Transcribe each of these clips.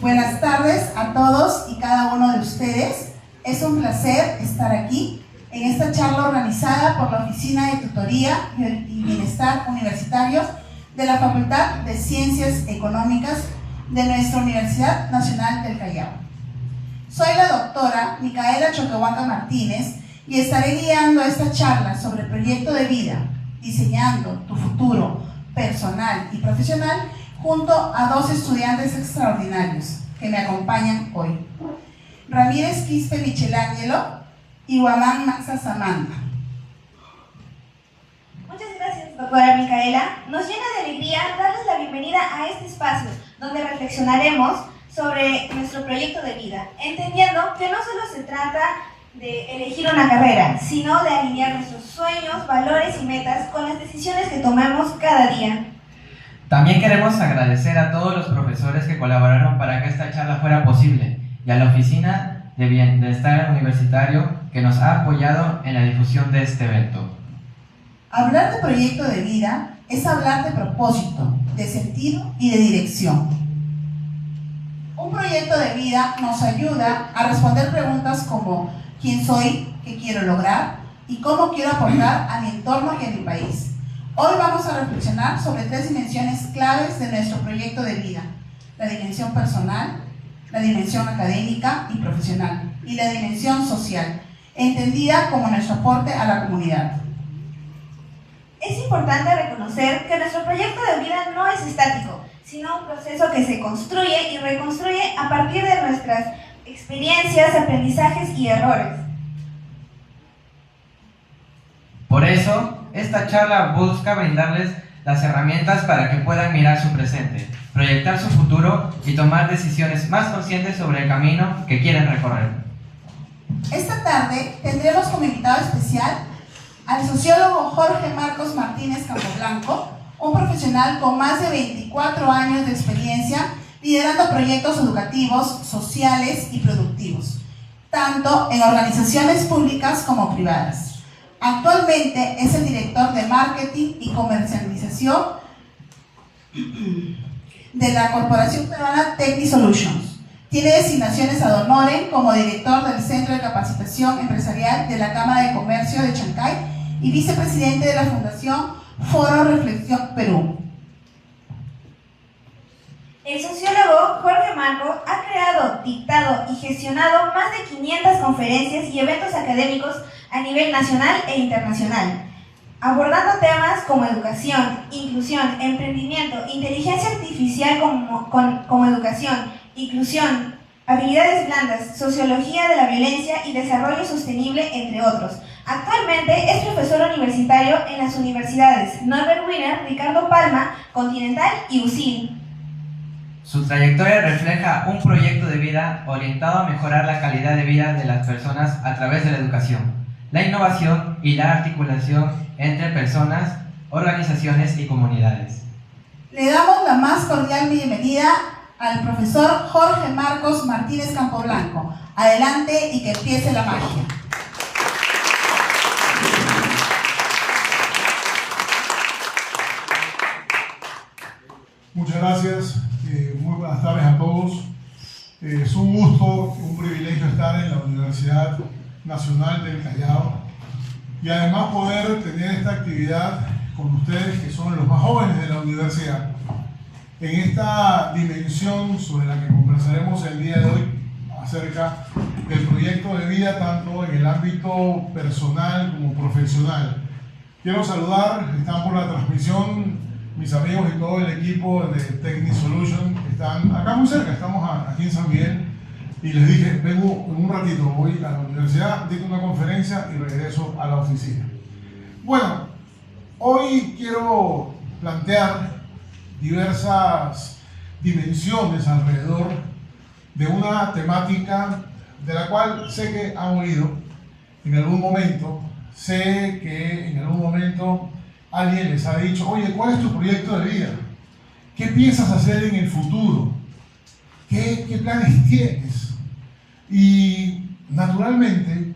Buenas tardes a todos y cada uno de ustedes. Es un placer estar aquí en esta charla organizada por la Oficina de Tutoría y Bienestar Universitarios de la Facultad de Ciencias Económicas de nuestra Universidad Nacional del Callao. Soy la doctora Micaela Choquehuanca Martínez y estaré guiando esta charla sobre el proyecto de vida, diseñando tu futuro personal y profesional, junto a dos estudiantes extraordinarios que me acompañan hoy: Ramírez Quispe Michelangelo y Guamán Maxa Samantha. Muchas gracias, doctora Micaela. Nos llena de alegría darles la bienvenida a este espacio donde reflexionaremos sobre nuestro proyecto de vida, entendiendo que no solo se trata de elegir una carrera, sino de alinear nuestros sueños, valores y metas con las decisiones que tomemos cada día. También queremos agradecer a todos los profesores que colaboraron para que esta charla fuera posible y a la Oficina de Bienestar Universitario que nos ha apoyado en la difusión de este evento. Hablar de proyecto de vida es hablar de propósito, de sentido y de dirección. Un proyecto de vida nos ayuda a responder preguntas como ¿quién soy? ¿Qué quiero lograr? ¿Y cómo quiero aportar a mi entorno y a mi país? Hoy vamos a reflexionar sobre tres dimensiones claves de nuestro proyecto de vida: la dimensión personal, la dimensión académica y profesional, y la dimensión social, entendida como nuestro aporte a la comunidad. Es importante reconocer que nuestro proyecto de vida no es estático, sino un proceso que se construye y reconstruye a partir de nuestras experiencias, aprendizajes y errores. Por eso, esta charla busca brindarles las herramientas para que puedan mirar su presente, proyectar su futuro y tomar decisiones más conscientes sobre el camino que quieren recorrer. Esta tarde tendremos como invitado especial al sociólogo Jorge Marcos Martínez Campoblanco, un profesional con más de 24 años de experiencia liderando proyectos educativos, sociales y productivos, tanto en organizaciones públicas como privadas. Actualmente es el director de Marketing y Comercialización de la Corporación Peruana Techni Solutions. Tiene designaciones ad honorem como director del Centro de Capacitación Empresarial de la Cámara de Comercio de Chancay y vicepresidente de la Fundación Foro Reflexión Perú. El sociólogo Jorge Marcos ha creado, dictado y gestionado más de 500 conferencias y eventos académicos a nivel nacional e internacional, abordando temas como educación, inclusión, emprendimiento, inteligencia artificial como educación, inclusión, habilidades blandas, sociología de la violencia y desarrollo sostenible, entre otros. Actualmente es profesor universitario en las universidades Norbert Wiener, Ricardo Palma, Continental y UCIL. Su trayectoria refleja un proyecto de vida orientado a mejorar la calidad de vida de las personas a través de la educación, la innovación y la articulación entre personas, organizaciones y comunidades. Le damos la más cordial bienvenida al profesor Jorge Marcos Martínez Campoblanco. Adelante y que empiece la magia. Muchas gracias, muy buenas tardes a todos. Es un gusto, un privilegio estar en la Universidad Nacional del Callao y además poder tener esta actividad con ustedes que son los más jóvenes de la universidad en esta dimensión sobre la que conversaremos el día de hoy acerca del proyecto de vida tanto en el ámbito personal como profesional. Quiero saludar, están por la transmisión mis amigos y todo el equipo de Techni Solutions que están acá muy cerca, estamos aquí en San Miguel, y les dije, vengo en un ratito, voy a la universidad, dicto una conferencia y regreso a la oficina. Bueno, hoy quiero plantear diversas dimensiones alrededor de una temática de la cual sé que han oído en algún momento, sé que en algún momento alguien les ha dicho, oye, ¿cuál es tu proyecto de vida? ¿Qué piensas hacer en el futuro? ¿Qué planes tienes? Y naturalmente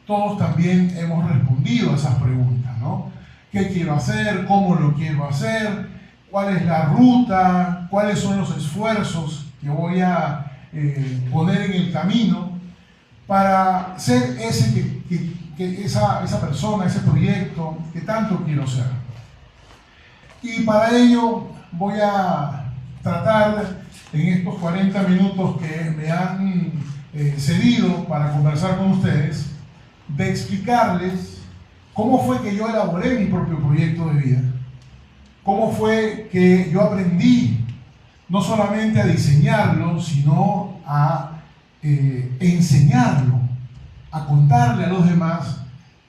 todos también hemos respondido a esas preguntas, ¿no? ¿Qué quiero hacer? ¿Cómo lo quiero hacer? ¿Cuál es la ruta? ¿Cuáles son los esfuerzos que voy a poner en el camino para ser esa persona, ese proyecto que tanto quiero ser? Y para ello voy a tratar en estos 40 minutos que me han cedido para conversar con ustedes, de explicarles cómo fue que yo elaboré mi propio proyecto de vida, cómo fue que yo aprendí no solamente a diseñarlo, sino a enseñarlo, a contarle a los demás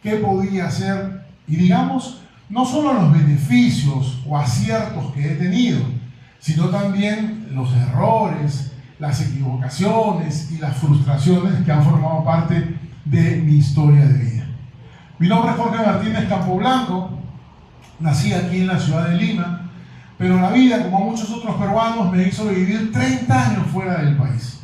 qué podía hacer y, digamos, no solo los beneficios o aciertos que he tenido, sino también los errores, las equivocaciones y las frustraciones que han formado parte de mi historia de vida. Mi nombre es Jorge Martínez Campoblanco, nací aquí en la ciudad de Lima, pero la vida, como muchos otros peruanos, me hizo vivir 30 años fuera del país.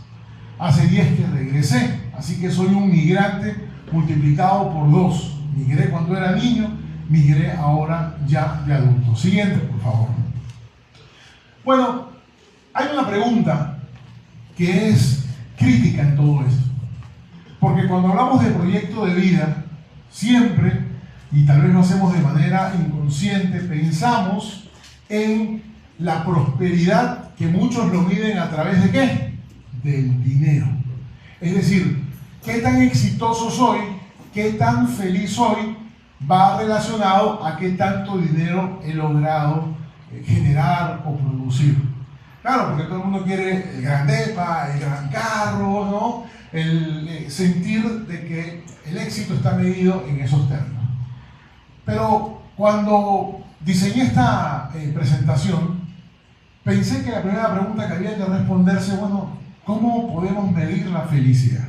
Hace 10 que regresé, así que soy un migrante multiplicado por 2. Migré cuando era niño, migré ahora ya de adulto. Siguiente, por favor. Bueno, hay una pregunta que es crítica en todo esto. Porque cuando hablamos de proyecto de vida, siempre, y tal vez lo hacemos de manera inconsciente, pensamos en la prosperidad que muchos lo miden a través de ¿qué? Del dinero. Es decir, qué tan exitoso soy, qué tan feliz soy, va relacionado a qué tanto dinero he logrado generar o producir. Claro, porque todo el mundo quiere el gran depa, el gran carro, ¿no? El sentir de que el éxito está medido en esos términos. Pero cuando diseñé esta presentación, pensé que la primera pregunta que había que responderse, bueno, ¿cómo podemos medir la felicidad?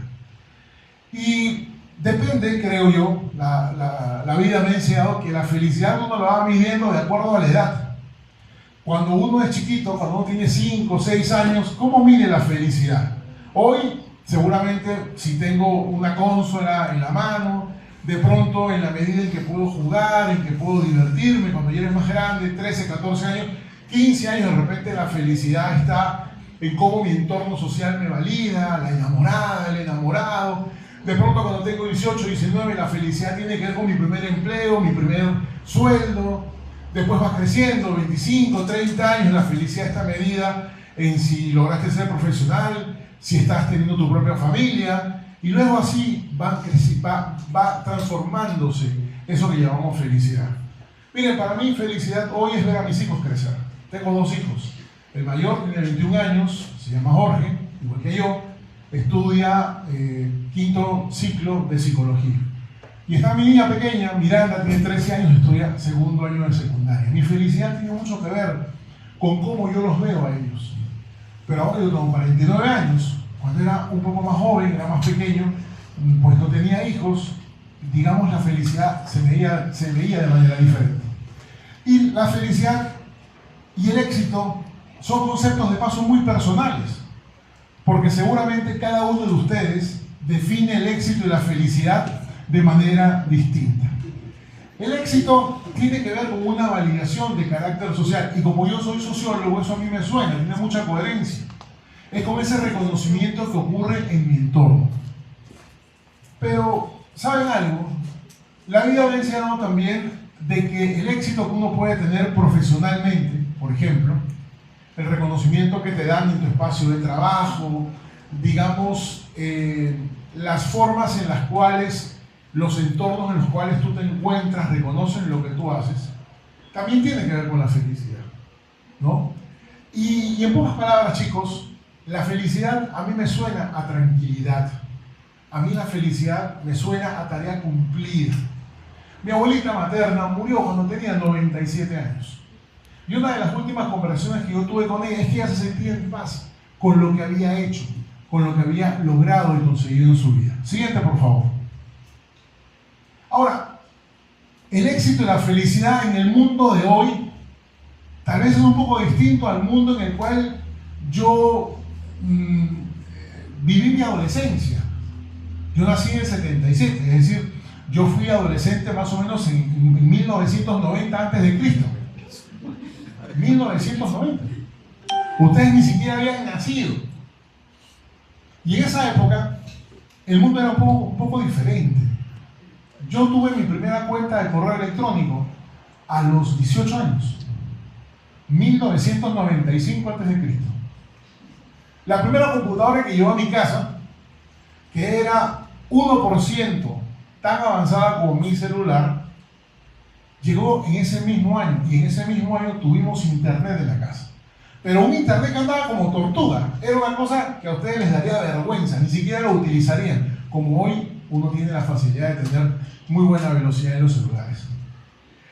Y depende, creo yo, la vida me ha enseñado que la felicidad uno la va midiendo de acuerdo a la edad. Cuando uno es chiquito, cuando uno tiene 5 o 6 años, ¿cómo mide la felicidad? Hoy, seguramente, si tengo una consola en la mano, de pronto, en la medida en que puedo jugar, en que puedo divertirme, cuando ya eres más grande, 13, 14 años, 15 años, de repente la felicidad está en cómo mi entorno social me valida, la enamorada, el enamorado. De pronto, cuando tengo 18, 19, la felicidad tiene que ver con mi primer empleo, mi primer sueldo. Después vas creciendo, 25, 30 años, la felicidad está medida en si lograste ser profesional, si estás teniendo tu propia familia, y luego así va transformándose eso que llamamos felicidad. Miren, para mí felicidad hoy es ver a mis hijos crecer. Tengo 2 hijos. El mayor tiene 21 años, se llama Jorge, igual que yo, estudia 5º ciclo de psicología. Y está mi niña pequeña, Miranda, tiene 13 años, estudia 2º año de secundaria. Mi felicidad tiene mucho que ver con cómo yo los veo a ellos. Pero ahora yo tengo 49 años, cuando era un poco más joven, era más pequeño, pues no tenía hijos, digamos la felicidad se veía de manera diferente. Y la felicidad y el éxito son conceptos de paso muy personales, porque seguramente cada uno de ustedes define el éxito y la felicidad de manera distinta. El éxito tiene que ver con una validación de carácter social, y como yo soy sociólogo, eso a mí me suena, tiene mucha coherencia. Es como ese reconocimiento que ocurre en mi entorno. Pero, ¿saben algo? La vida me ha enseñado también de que el éxito que uno puede tener profesionalmente, por ejemplo, el reconocimiento que te dan en tu espacio de trabajo, digamos, las formas en las cuales los entornos en los cuales tú te encuentras reconocen lo que tú haces, también tiene que ver con la felicidad, ¿no? Y en pocas palabras, chicos, la felicidad a mí me suena a tranquilidad. A mí la felicidad me suena a tarea cumplida. Mi abuelita materna murió cuando tenía 97 años. Y una de las últimas conversaciones que yo tuve con ella es que ella se sentía en paz con lo que había hecho, con lo que había logrado y conseguido en su vida. Siguiente, por favor. Ahora, el éxito y la felicidad en el mundo de hoy tal vez es un poco distinto al mundo en el cual yo viví mi adolescencia. Yo nací en el 77, es decir, yo fui adolescente más o menos en 1990 antes de Cristo. 1990. Ustedes ni siquiera habían nacido. Y en esa época el mundo era un poco diferente. Yo tuve mi primera cuenta de correo electrónico a los 18 años. 1995 a.C. La primera computadora que llegó a mi casa, que era 1% tan avanzada como mi celular, llegó en ese mismo año. Y en ese mismo año tuvimos internet en la casa. Pero un internet que andaba como tortuga. Era una cosa que a ustedes les daría vergüenza, ni siquiera lo utilizarían. Como hoy uno tiene la facilidad de tener muy buena velocidad en los celulares.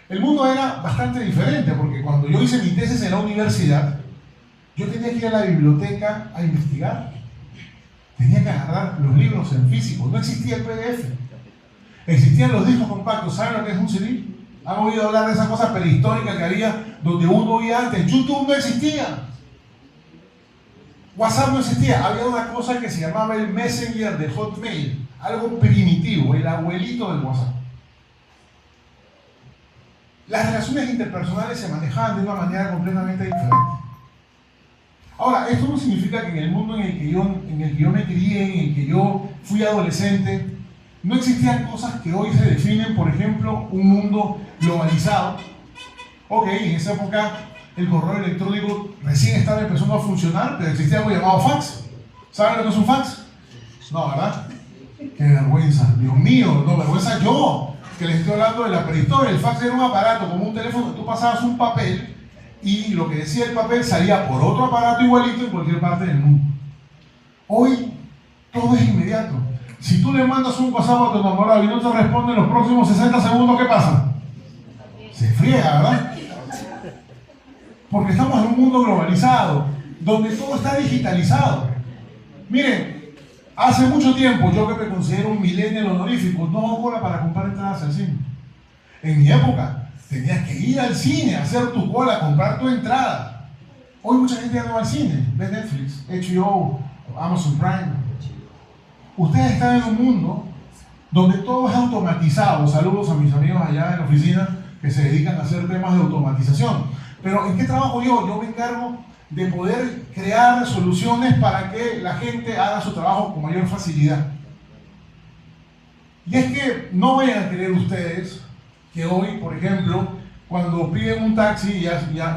El mundo era bastante diferente, porque cuando yo hice mi tesis en la universidad, yo tenía que ir a la biblioteca a investigar. Tenía que agarrar los libros en físico. No existía el PDF. Existían los discos compactos. ¿Saben lo que es un CD? ¿Han oído hablar de esa cosa prehistórica que había, donde uno oía antes? YouTube no existía. WhatsApp no existía. Había una cosa que se llamaba el Messenger de Hotmail. Algo primitivo, el abuelito del WhatsApp. Las relaciones interpersonales se manejaban de una manera completamente diferente. Ahora, esto no significa que en el mundo en el que yo me crié, en el que yo fui adolescente, no existían cosas que hoy se definen, por ejemplo, un mundo globalizado. Ok, en esa época el correo electrónico recién estaba empezando a funcionar, pero existía algo llamado fax. ¿Saben lo que es un fax? No, ¿verdad? ¡Qué vergüenza! Dios mío, no, vergüenza yo, que les estoy hablando de la prehistoria. El fax era un aparato, como un teléfono, tú pasabas un papel y lo que decía el papel salía por otro aparato igualito en cualquier parte del mundo. Hoy todo es inmediato. Si tú le mandas un WhatsApp a tu enamorado y no te responde en los próximos 60 segundos, ¿qué pasa? Se friega, ¿verdad? Porque estamos en un mundo globalizado, donde todo está digitalizado. Miren, hace mucho tiempo, yo que me considero un millennial honorífico, no hago cola para comprar entradas al cine. En mi época, tenías que ir al cine, hacer tu cola, comprar tu entrada. Hoy mucha gente ya no va al cine, ve Netflix, HBO, Amazon Prime. Ustedes están en un mundo donde todo es automatizado. Saludos a mis amigos allá en la oficina que se dedican a hacer temas de automatización. Pero ¿en qué trabajo yo? Yo me encargo de poder crear soluciones para que la gente haga su trabajo con mayor facilidad. Y es que no vayan a creer ustedes que hoy, por ejemplo, cuando piden un taxi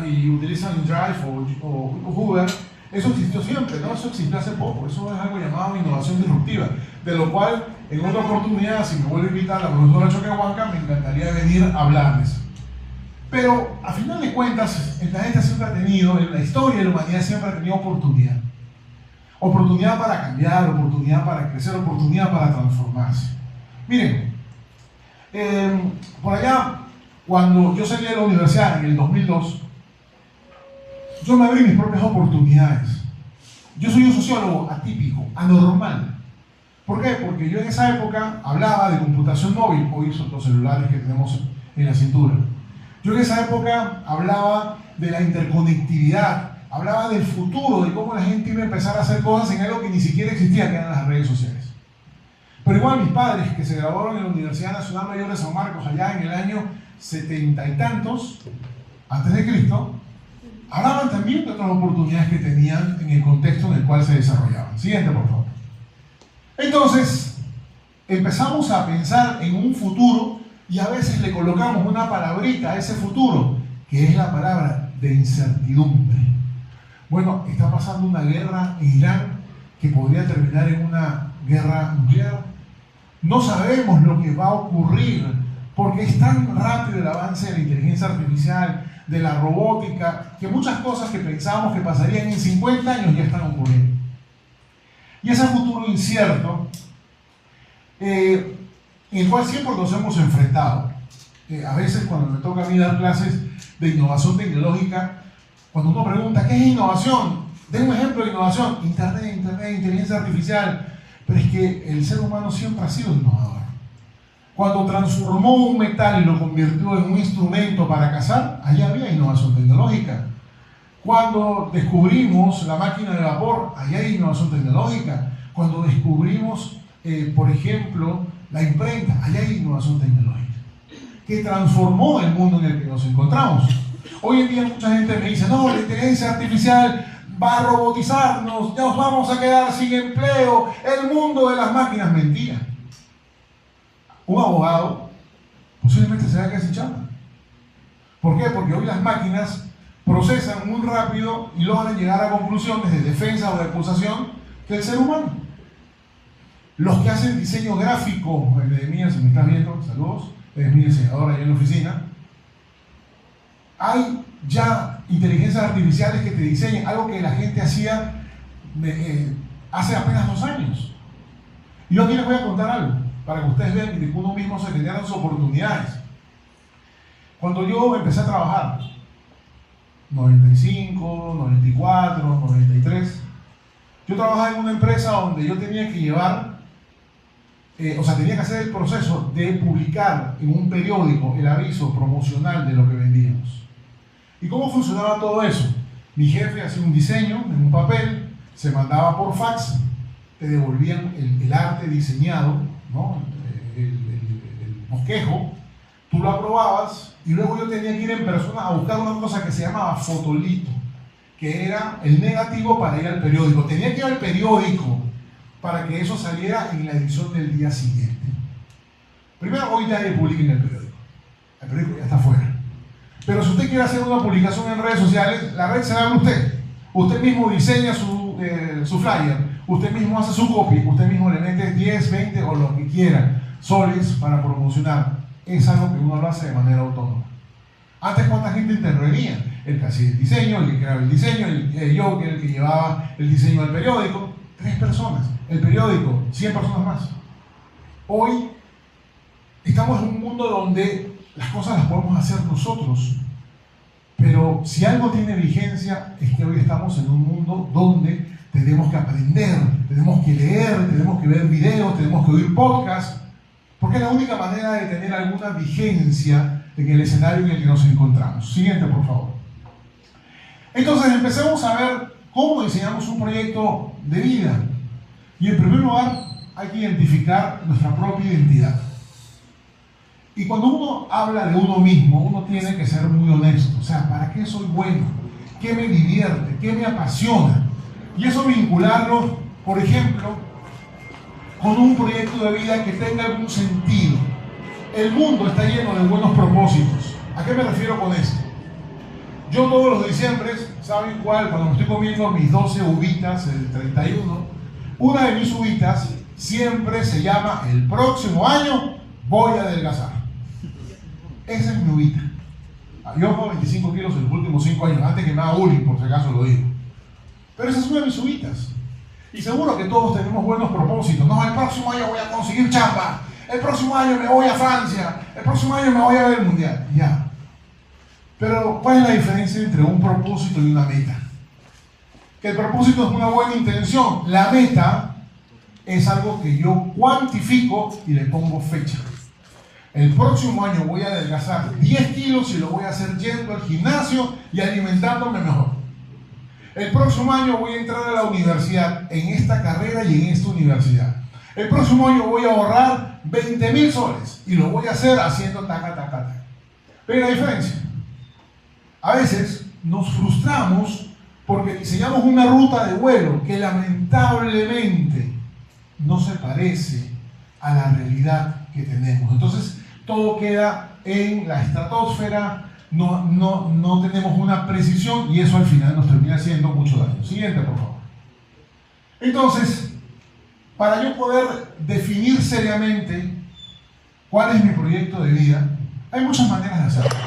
y utilizan Drive o Uber, eso existió siempre, ¿no? Eso existió hace poco. Eso es algo llamado innovación disruptiva, de lo cual en otra oportunidad, si me vuelve a invitar la profesora Choquehuanca, me encantaría venir a hablarles. Pero a final de cuentas, el planeta siempre ha tenido, en la historia de la humanidad siempre ha tenido oportunidad. Oportunidad para cambiar, oportunidad para crecer, oportunidad para transformarse. Miren, por allá, cuando yo salí de la universidad en el 2002, yo me abrí mis propias oportunidades. Yo soy un sociólogo atípico, anormal. ¿Por qué? Porque yo en esa época hablaba de computación móvil, hoy son los celulares que tenemos en la cintura. Yo en esa época hablaba de la interconectividad, hablaba del futuro, de cómo la gente iba a empezar a hacer cosas en algo que ni siquiera existía, que eran las redes sociales. Pero igual mis padres, que se graduaron en la Universidad Nacional Mayor de San Marcos allá en el año 70 y tantos, antes de Cristo, hablaban también de otras oportunidades que tenían en el contexto en el cual se desarrollaban. Siguiente, por favor. Entonces, empezamos a pensar en un futuro y a veces le colocamos una palabrita a ese futuro, que es la palabra de incertidumbre. Bueno, está pasando una guerra en Irán que podría terminar en una guerra nuclear. No sabemos lo que va a ocurrir porque es tan rápido el avance de la inteligencia artificial, de la robótica, que muchas cosas que pensábamos que pasarían en 50 años ya están ocurriendo. Y ese futuro incierto, en el cual siempre nos hemos enfrentado. A veces cuando me toca a mí dar clases de innovación tecnológica, cuando uno pregunta, ¿qué es innovación? Den un ejemplo de innovación. Internet, inteligencia artificial. Pero es que el ser humano siempre ha sido innovador. Cuando transformó un metal y lo convirtió en un instrumento para cazar, allá había innovación tecnológica. Cuando descubrimos la máquina de vapor, allá hay innovación tecnológica. Cuando descubrimos, por ejemplo, la imprenta, allá hay innovación tecnológica, que transformó el mundo en el que nos encontramos. Hoy en día mucha gente me dice, no, la inteligencia artificial va a robotizarnos, ya nos vamos a quedar sin empleo, el mundo de las máquinas. Mentira. Un abogado posiblemente se va a quedar sin chamba. ¿Por qué? Porque hoy las máquinas procesan muy rápido y logran llegar a conclusiones de defensa o de acusación que el ser humano. Los que hacen diseño gráfico, Edemías, si me estás viendo, saludos, es mi diseñador ahí en la oficina. Hay ya inteligencias artificiales que te diseñan algo que la gente hacía hace apenas 2 años. Y yo aquí les voy a contar algo, para que ustedes vean que uno mismo se genera sus oportunidades. Cuando yo empecé a trabajar, 95, 94, 93, yo trabajaba en una empresa donde yo tenía que llevar, tenía que hacer el proceso de publicar en un periódico el aviso promocional de lo que vendíamos. ¿Y cómo funcionaba todo eso? Mi jefe hacía un diseño en un papel, se mandaba por fax, te devolvían el arte diseñado, ¿no? el bosquejo, tú lo aprobabas y luego yo tenía que ir en persona a buscar una cosa que se llamaba fotolito, que era el negativo para ir al periódico. Tenía que ir al periódico para que eso saliera en la edición del día siguiente. Primero, hoy nadie publica en el periódico ya está fuera. Pero si usted quiere hacer una publicación en redes sociales, la red se la abre usted. Usted mismo diseña su flyer, usted mismo hace su copy, usted mismo le mete 10, 20 o lo que quiera soles para promocionar. Es algo que uno lo hace de manera autónoma. Antes, ¿cuánta gente intervenía? El que hacía el diseño, el que creaba el diseño, yo, que era el que llevaba el diseño al periódico. 3 personas. El periódico, 100 personas más. Hoy estamos en un mundo donde las cosas las podemos hacer nosotros. Pero si algo tiene vigencia es que hoy estamos en un mundo donde tenemos que aprender, tenemos que leer, tenemos que ver videos, tenemos que oír podcasts, porque es la única manera de tener alguna vigencia en el escenario en el que nos encontramos. Siguiente, por favor. Entonces, empecemos a ver cómo diseñamos un proyecto de vida. Y en primer lugar, hay que identificar nuestra propia identidad. Y cuando uno habla de uno mismo, uno tiene que ser muy honesto. O sea, ¿para qué soy bueno? ¿Qué me divierte? ¿Qué me apasiona? Y eso vincularlo, por ejemplo, con un proyecto de vida que tenga algún sentido. El mundo está lleno de buenos propósitos. ¿A qué me refiero con esto? Yo todos los diciembres, ¿saben cuál? Cuando me estoy comiendo mis 12 uvitas, el 31, una de mis uvitas siempre se llama: el próximo año voy a adelgazar. Esa es mi uvita. Yo como 25 kilos en los últimos 5 años, antes que me haga bullying, por si acaso lo digo. Pero esa es una de mis uvitas. Y seguro que todos tenemos buenos propósitos. No, el próximo año voy a conseguir chamba. El próximo año me voy a Francia. El próximo año me voy a ver el mundial. Ya. Pero, ¿cuál es la diferencia entre un propósito y una meta? Que el propósito es una buena intención. La meta es algo que yo cuantifico y le pongo fecha. El próximo año voy a adelgazar 10 kilos y lo voy a hacer yendo al gimnasio y alimentándome mejor. El próximo año voy a entrar a la universidad en esta carrera y en esta universidad. El próximo año voy a ahorrar 20.000 soles y lo voy a hacer haciendo taca, taca, taca. Pero la diferencia, a veces nos frustramos porque diseñamos una ruta de vuelo que lamentablemente no se parece a la realidad que tenemos. Entonces todo queda en la estratosfera, no tenemos una precisión y eso al final nos termina haciendo mucho daño. Siguiente, por favor. Entonces, para yo poder definir seriamente cuál es mi proyecto de vida, hay muchas maneras de hacerlo.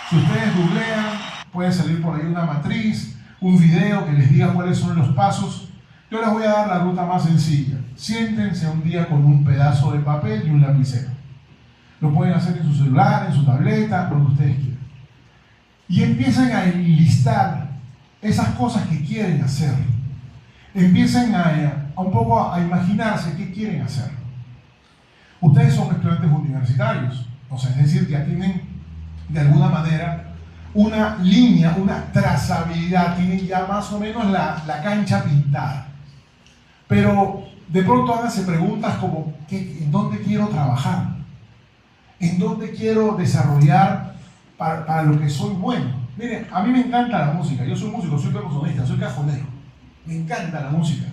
Si ustedes googlean, puede salir por ahí una matriz, un video que les diga cuáles son los pasos. Yo les voy a dar la ruta más sencilla. Siéntense un día con un pedazo de papel y un lapicero. Lo pueden hacer en su celular, en su tableta, donde ustedes quieran. Y empiecen a enlistar esas cosas que quieren hacer. Empiecen un poco a imaginarse qué quieren hacer. Ustedes son estudiantes universitarios, o sea, es decir, ya tienen de alguna manera una línea, una trazabilidad, tienen ya más o menos la cancha pintada. Pero de pronto háganse preguntas como, ¿en dónde quiero trabajar? ¿En dónde quiero desarrollar para lo que soy bueno? Miren, a mí me encanta la música, yo soy músico, soy percusionista, soy cajonero, me encanta la música,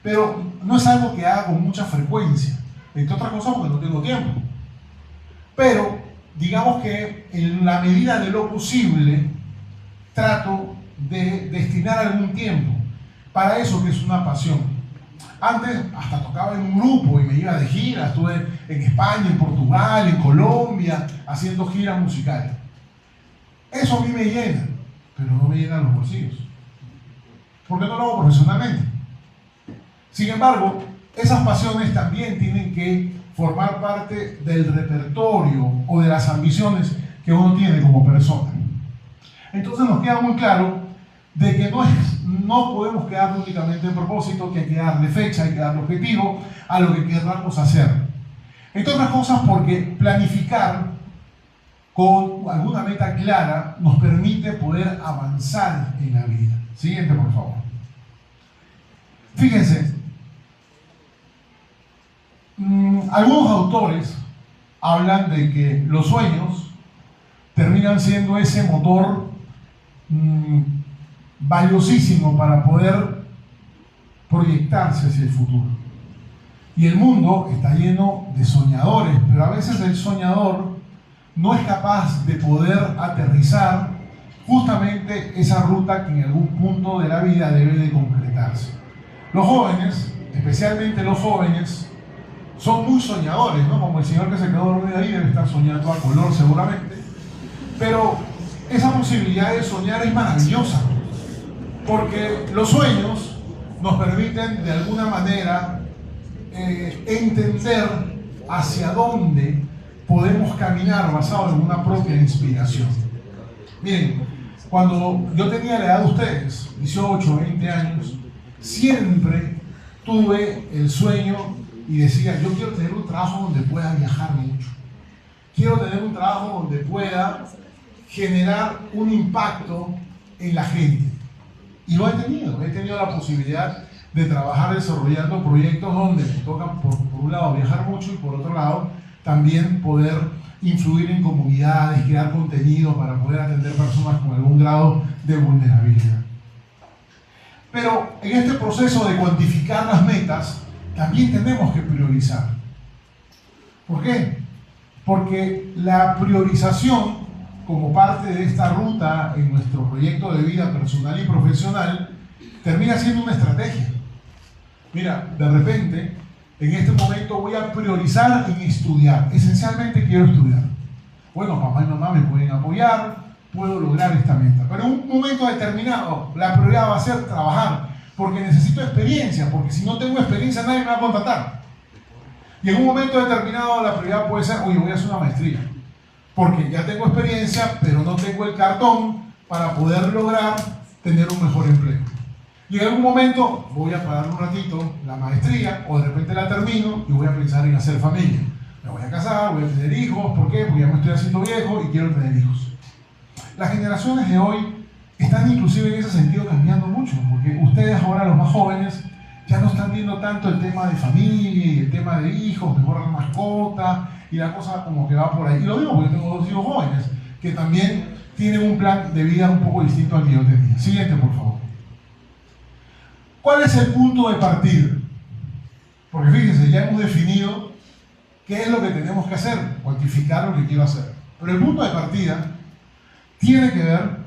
pero no es algo que haga con mucha frecuencia, entre otras cosas porque no tengo tiempo. Pero digamos que en la medida de lo posible trato de destinar algún tiempo para eso que es una pasión. Antes hasta tocaba en un grupo y me iba de gira, estuve en España, en Portugal, en Colombia, haciendo giras musicales. Eso a mí me llena, pero no me llena los bolsillos, porque no lo hago profesionalmente. Sin embargo, esas pasiones también tienen que formar parte del repertorio o de las ambiciones que uno tiene como persona. Entonces nos queda muy claro de que no podemos quedar únicamente en propósito, que hay que darle fecha, hay que darle objetivo a lo que queramos hacer. Entre otras cosas porque planificar con alguna meta clara nos permite poder avanzar en la vida. Siguiente, por favor. Fíjense, algunos autores hablan de que los sueños terminan siendo ese motor valiosísimo para poder proyectarse hacia el futuro. Y el mundo está lleno de soñadores, pero a veces el soñador no es capaz de poder aterrizar justamente esa ruta que en algún punto de la vida debe de concretarse. Los jóvenes, especialmente los jóvenes, son muy soñadores, ¿no? Como el señor que se quedó dormido ahí debe estar soñando a color seguramente. Pero esa posibilidad de soñar es maravillosa, porque los sueños nos permiten de alguna manera entender hacia dónde podemos caminar basado en una propia inspiración. Miren, cuando yo tenía la edad de ustedes, 18, 20 años, siempre tuve el sueño y decía, yo quiero tener un trabajo donde pueda viajar mucho. Quiero tener un trabajo donde pueda generar un impacto en la gente. Y lo he tenido la posibilidad de trabajar desarrollando proyectos donde me tocan por un lado viajar mucho y por otro lado también poder influir en comunidades, crear contenido para poder atender personas con algún grado de vulnerabilidad. Pero en este proceso de cuantificar las metas, también tenemos que priorizar. ¿Por qué? Porque la priorización como parte de esta ruta en nuestro proyecto de vida personal y profesional termina siendo una estrategia. Mira, de repente, en este momento voy a priorizar en estudiar. Esencialmente quiero estudiar. Bueno, papá y mamá me pueden apoyar, puedo lograr esta meta. Pero en un momento determinado, la prioridad va a ser trabajar, porque necesito experiencia, porque si no tengo experiencia nadie me va a contratar. Y en un momento determinado la prioridad puede ser, oye, voy a hacer una maestría, porque ya tengo experiencia, pero no tengo el cartón para poder lograr tener un mejor empleo. Y en algún momento voy a parar un ratito la maestría, o de repente la termino y voy a pensar en hacer familia. Me voy a casar, voy a tener hijos. ¿Por qué? Porque ya me estoy haciendo viejo y quiero tener hijos. Las generaciones de hoy están inclusive en ese sentido cambiando mucho, porque ustedes ahora, los más jóvenes, ya no están viendo tanto el tema de familia y el tema de hijos, mejor la mascota, y la cosa como que va por ahí. Y lo digo porque tengo 2 hijos jóvenes que también tienen un plan de vida un poco distinto al que yo tenía. Siguiente, por favor. ¿Cuál es el punto de partida? Porque fíjense, ya hemos definido qué es lo que tenemos que hacer, cuantificar lo que quiero hacer. Pero el punto de partida tiene que ver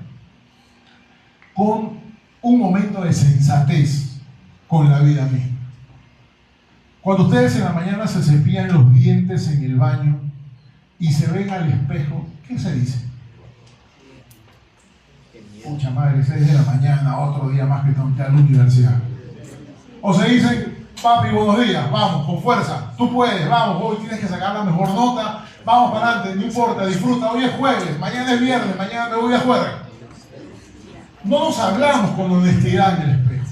con un momento de sensatez con la vida misma. Cuando ustedes en la mañana se cepillan los dientes en el baño y se ven al espejo, ¿qué se dice? Pucha madre, 6 de la mañana, otro día más que tengo que ir a la universidad. O se dicen, papi, buenos días, vamos, con fuerza, tú puedes, vamos, hoy tienes que sacar la mejor nota, vamos para adelante, no importa, disfruta, hoy es jueves, mañana es viernes, mañana me voy a jugar. No nos hablamos con honestidad en el espejo.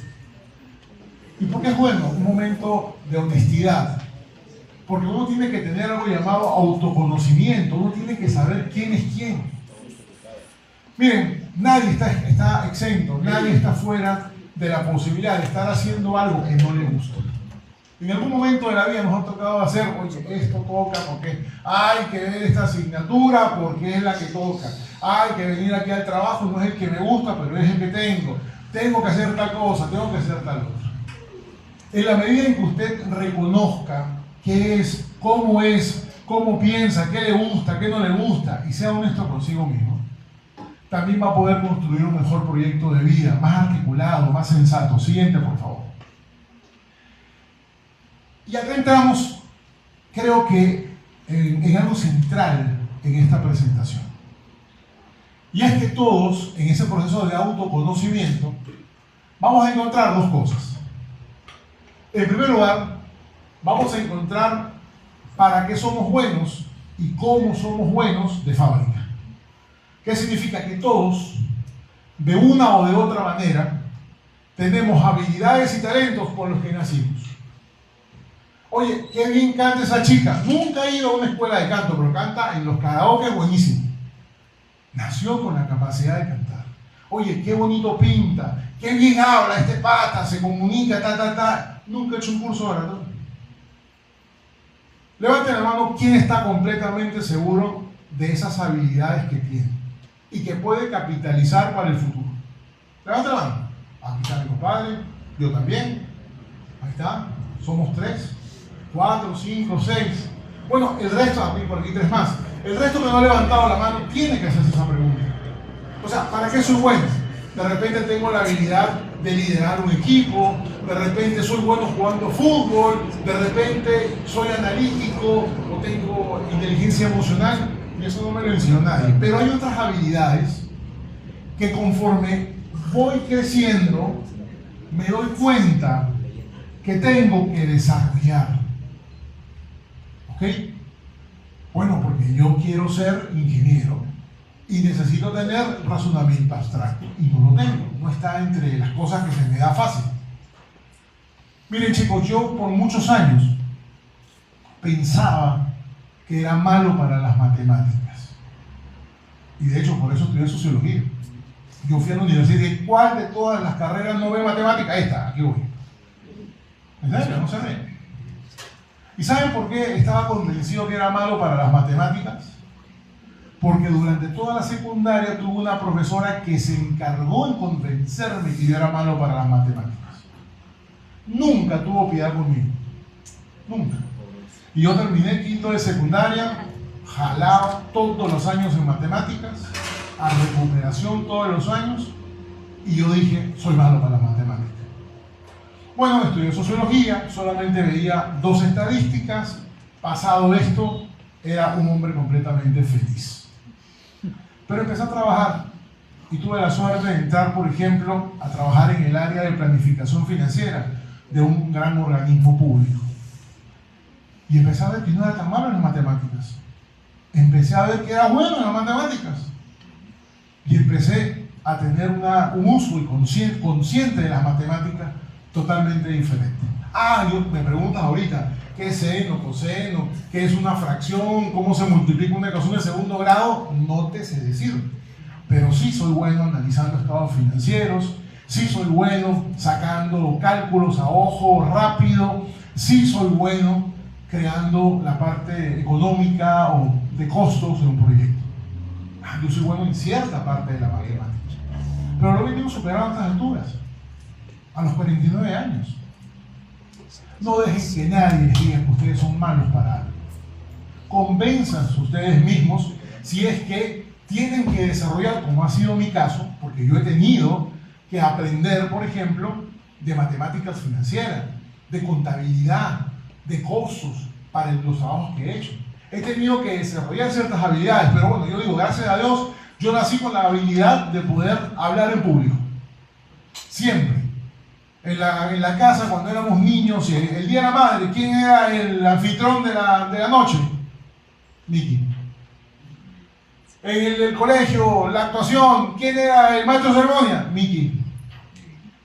¿Y por qué es bueno un momento de honestidad? Porque uno tiene que tener algo llamado autoconocimiento, uno tiene que saber quién es quién. Miren, nadie está exento, nadie está fuera de la posibilidad de estar haciendo algo que no le gusta. En algún momento de la vida nos ha tocado hacer, oye, esto toca porque hay que ver esta asignatura porque es la que toca. Hay que venir aquí al trabajo, no es el que me gusta, pero es el que tengo. Tengo que hacer tal cosa, tengo que hacer tal otra. En la medida en que usted reconozca qué es, cómo piensa, qué le gusta, qué no le gusta, y sea honesto consigo mismo, también va a poder construir un mejor proyecto de vida, más articulado, más sensato. Siguiente, por favor. Y acá entramos, creo que, en algo central en esta presentación. Y es que todos, en ese proceso de autoconocimiento, vamos a encontrar dos cosas. En primer lugar, vamos a encontrar para qué somos buenos y cómo somos buenos de fábrica. ¿Qué significa? Que todos, de una o de otra manera, tenemos habilidades y talentos con los que nacimos. Oye, qué bien canta esa chica. Nunca he ido a una escuela de canto, pero canta en los karaoke buenísimo. Nació con la capacidad de cantar. Oye, qué bonito pinta. Qué bien habla este pata, se comunica, Nunca he hecho un curso de oratoria. Levanten la mano quién está completamente seguro de esas habilidades que tiene y que puede capitalizar para el futuro. Levanten la mano. Aquí está mi compadre, yo también. Ahí está. Somos 3, 4, 5, 6. Bueno, el resto, a mí por aquí 3 más. El resto que no ha levantado la mano tiene que hacerse esa pregunta. O sea, ¿para qué soy bueno? De repente tengo la habilidad de liderar un equipo, de repente soy bueno jugando fútbol, de repente soy analítico o tengo inteligencia emocional, y eso no me lo enseñó nadie. Pero hay otras habilidades que conforme voy creciendo, me doy cuenta que tengo que desarrollar. ¿Ok? Bueno, porque yo quiero ser ingeniero y necesito tener razonamiento abstracto y no lo tengo, no está entre las cosas que se me da fácil. Miren chicos, yo por muchos años pensaba que era malo para las matemáticas y de hecho por eso estudié sociología. Yo fui a la universidad y dije, ¿cuál de todas las carreras no ve matemática? Esta, aquí voy. ¿En serio? No se ve. ¿Y saben por qué estaba convencido que era malo para las matemáticas? Porque durante toda la secundaria tuve una profesora que se encargó en convencerme que yo era malo para las matemáticas. Nunca tuvo piedad conmigo. Nunca. Y yo terminé quinto de secundaria, jalado todos los años en matemáticas, a recuperación todos los años, y yo dije, soy malo para las matemáticas. Bueno, estudié sociología, solamente veía 2 estadísticas, pasado esto, era un hombre completamente feliz. Pero empecé a trabajar y tuve la suerte de entrar, por ejemplo, a trabajar en el área de planificación financiera de un gran organismo público. Y empecé a ver que no era tan malo en las matemáticas. Empecé a ver que era bueno en las matemáticas. Y empecé a tener un uso y consciente de las matemáticas totalmente diferente. Me preguntas ahorita, ¿qué es seno, coseno? ¿Qué es una fracción? ¿Cómo se multiplica una ecuación de segundo grado? No te sé decir. Pero sí soy bueno analizando estados financieros, sí soy bueno sacando cálculos a ojo rápido, sí soy bueno creando la parte económica o de costos de un proyecto. Yo soy bueno en cierta parte de la matemática. Pero lo he venido superando a estas alturas, a los 49 años. No dejen que nadie les diga que ustedes son malos para algo. Convénzanse ustedes mismos si es que tienen que desarrollar, como ha sido mi caso, porque yo he tenido que aprender, por ejemplo, de matemáticas financieras, de contabilidad, de costos para los trabajos que he hecho. He tenido que desarrollar ciertas habilidades, pero bueno, yo digo, gracias a Dios, yo nací con la habilidad de poder hablar en público. Siempre. En la casa, cuando éramos niños, y el día de la madre, ¿quién era el anfitrión de la noche? Nicky. En el colegio, la actuación, ¿quién era el maestro de ceremonia? Mickey.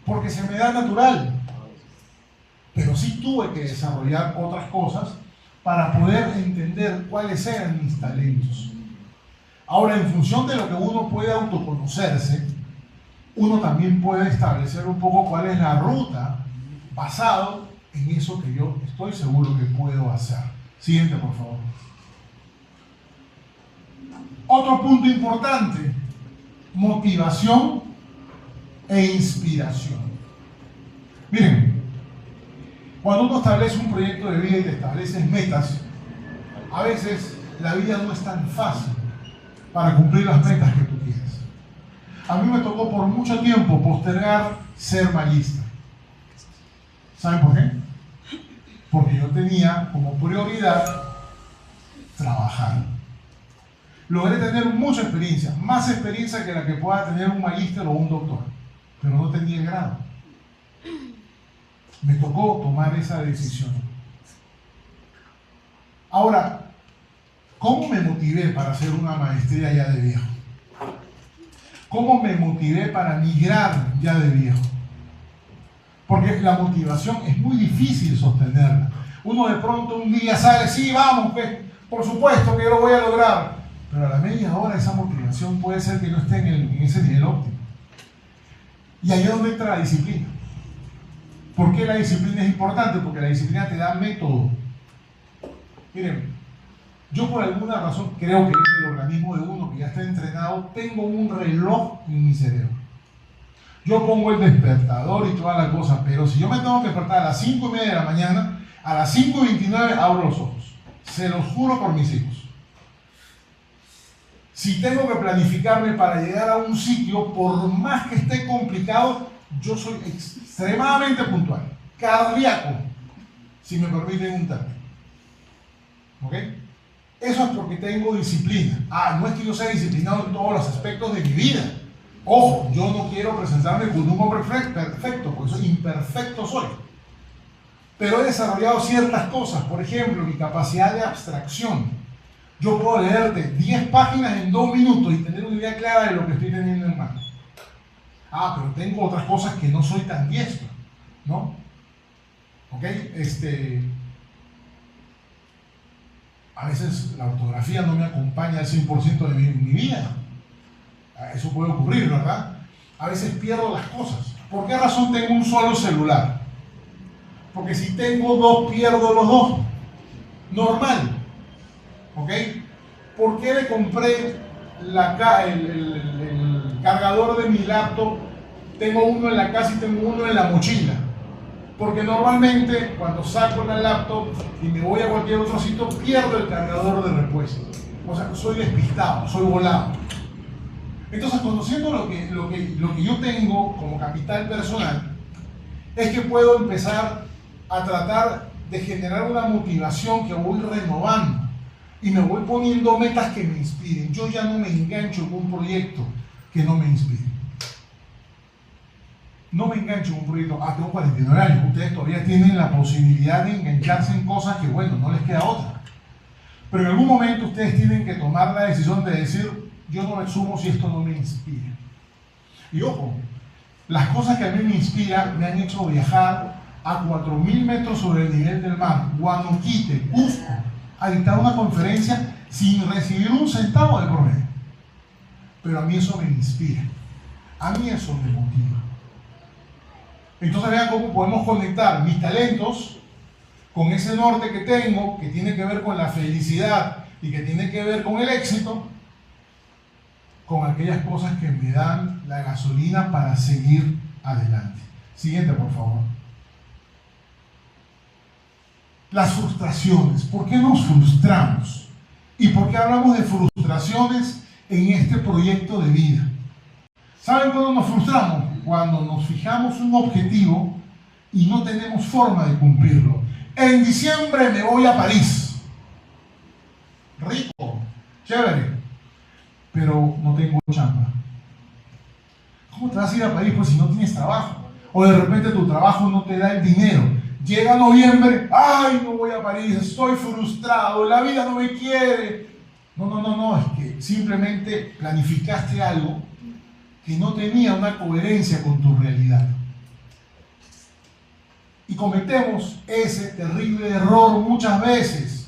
Porque se me da natural. Pero sí tuve que desarrollar otras cosas para poder entender cuáles eran mis talentos. Ahora, en función de lo que uno puede autoconocerse, uno también puede establecer un poco cuál es la ruta basado en eso que yo estoy seguro que puedo hacer. Siguiente, por favor. Otro punto importante, motivación e inspiración. Miren, cuando uno establece un proyecto de vida y te estableces metas, a veces la vida no es tan fácil para cumplir las metas que tú tienes. A mí me tocó por mucho tiempo postergar ser malista. ¿Saben por qué? Porque yo tenía como prioridad trabajar. Logré tener mucha experiencia, más experiencia que la que pueda tener un magíster o un doctor, pero no tenía el grado. Me tocó tomar esa decisión. Ahora, ¿cómo me motivé para hacer una maestría ya de viejo? ¿Cómo me motivé para migrar ya de viejo? Porque la motivación es muy difícil sostenerla. Uno de pronto un día sale, sí, vamos, pues, por supuesto que lo voy a lograr. Pero a la media hora esa motivación puede ser que no esté en ese nivel óptimo. Y ahí es donde entra la disciplina. ¿Por qué la disciplina es importante? Porque la disciplina te da método. Miren, yo por alguna razón creo que es el organismo de uno que ya está entrenado. Tengo un reloj en mi cerebro. Yo pongo el despertador y toda la cosa, pero si yo me tengo que despertar a las 5:30 de la mañana, a las 5:29 abro los ojos. Se los juro por mis hijos. Si tengo que planificarme para llegar a un sitio, por más que esté complicado, yo soy extremadamente puntual, cardíaco, si me permiten un término. ¿Ok? Eso es porque tengo disciplina. No es que yo sea disciplinado en todos los aspectos de mi vida. Ojo, yo no quiero presentarme como un hombre perfecto, porque soy imperfecto soy. Pero he desarrollado ciertas cosas, por ejemplo, mi capacidad de abstracción. Yo puedo leerte 10 páginas en 2 minutos y tener una idea clara de lo que estoy teniendo en mano. Pero tengo otras cosas que no soy tan diestro, ¿no? ¿Ok? A veces la ortografía no me acompaña al 100% de mi vida. Eso puede ocurrir, ¿verdad? A veces pierdo las cosas. ¿Por qué razón tengo un solo celular? Porque si tengo 2, pierdo los 2. Normal. ¿Ok? ¿Por qué le compré el cargador de mi laptop? Tengo uno en la casa y tengo uno en la mochila. Porque normalmente cuando saco la laptop y me voy a cualquier otro sitio, pierdo el cargador de repuesto. O sea, soy despistado, soy volado. Entonces, conociendo lo que yo tengo como capital personal, es que puedo empezar a tratar de generar una motivación que voy renovando. Y me voy poniendo metas que me inspiren. Yo ya no me engancho con un proyecto que no me inspire. No me engancho en un proyecto. Tengo 49 años. Ustedes todavía tienen la posibilidad de engancharse en cosas que, bueno, no les queda otra. Pero en algún momento ustedes tienen que tomar la decisión de decir, yo no me sumo si esto no me inspira. Y ojo, las cosas que a mí me inspiran me han hecho viajar a 4.000 metros sobre el nivel del mar, Guanoquite, Cusco, a dictar una conferencia sin recibir un centavo de por medio. Pero a mí eso me inspira, a mí eso me motiva. Entonces vean cómo podemos conectar mis talentos con ese norte que tengo, que tiene que ver con la felicidad y que tiene que ver con el éxito, con aquellas cosas que me dan la gasolina para seguir adelante. Siguiente, por favor. Las frustraciones. ¿Por qué nos frustramos? ¿Y por qué hablamos de frustraciones en este proyecto de vida? ¿Saben cuándo nos frustramos? Cuando nos fijamos un objetivo y no tenemos forma de cumplirlo. En diciembre me voy a París. Rico, chévere, pero no tengo chamba. ¿Cómo te vas a ir a París pues si no tienes trabajo? O de repente tu trabajo no te da el dinero. Llega noviembre, ¡ay, no voy a París! Estoy frustrado, la vida no me quiere. No, es que simplemente planificaste algo que no tenía una coherencia con tu realidad. Y cometemos ese terrible error muchas veces.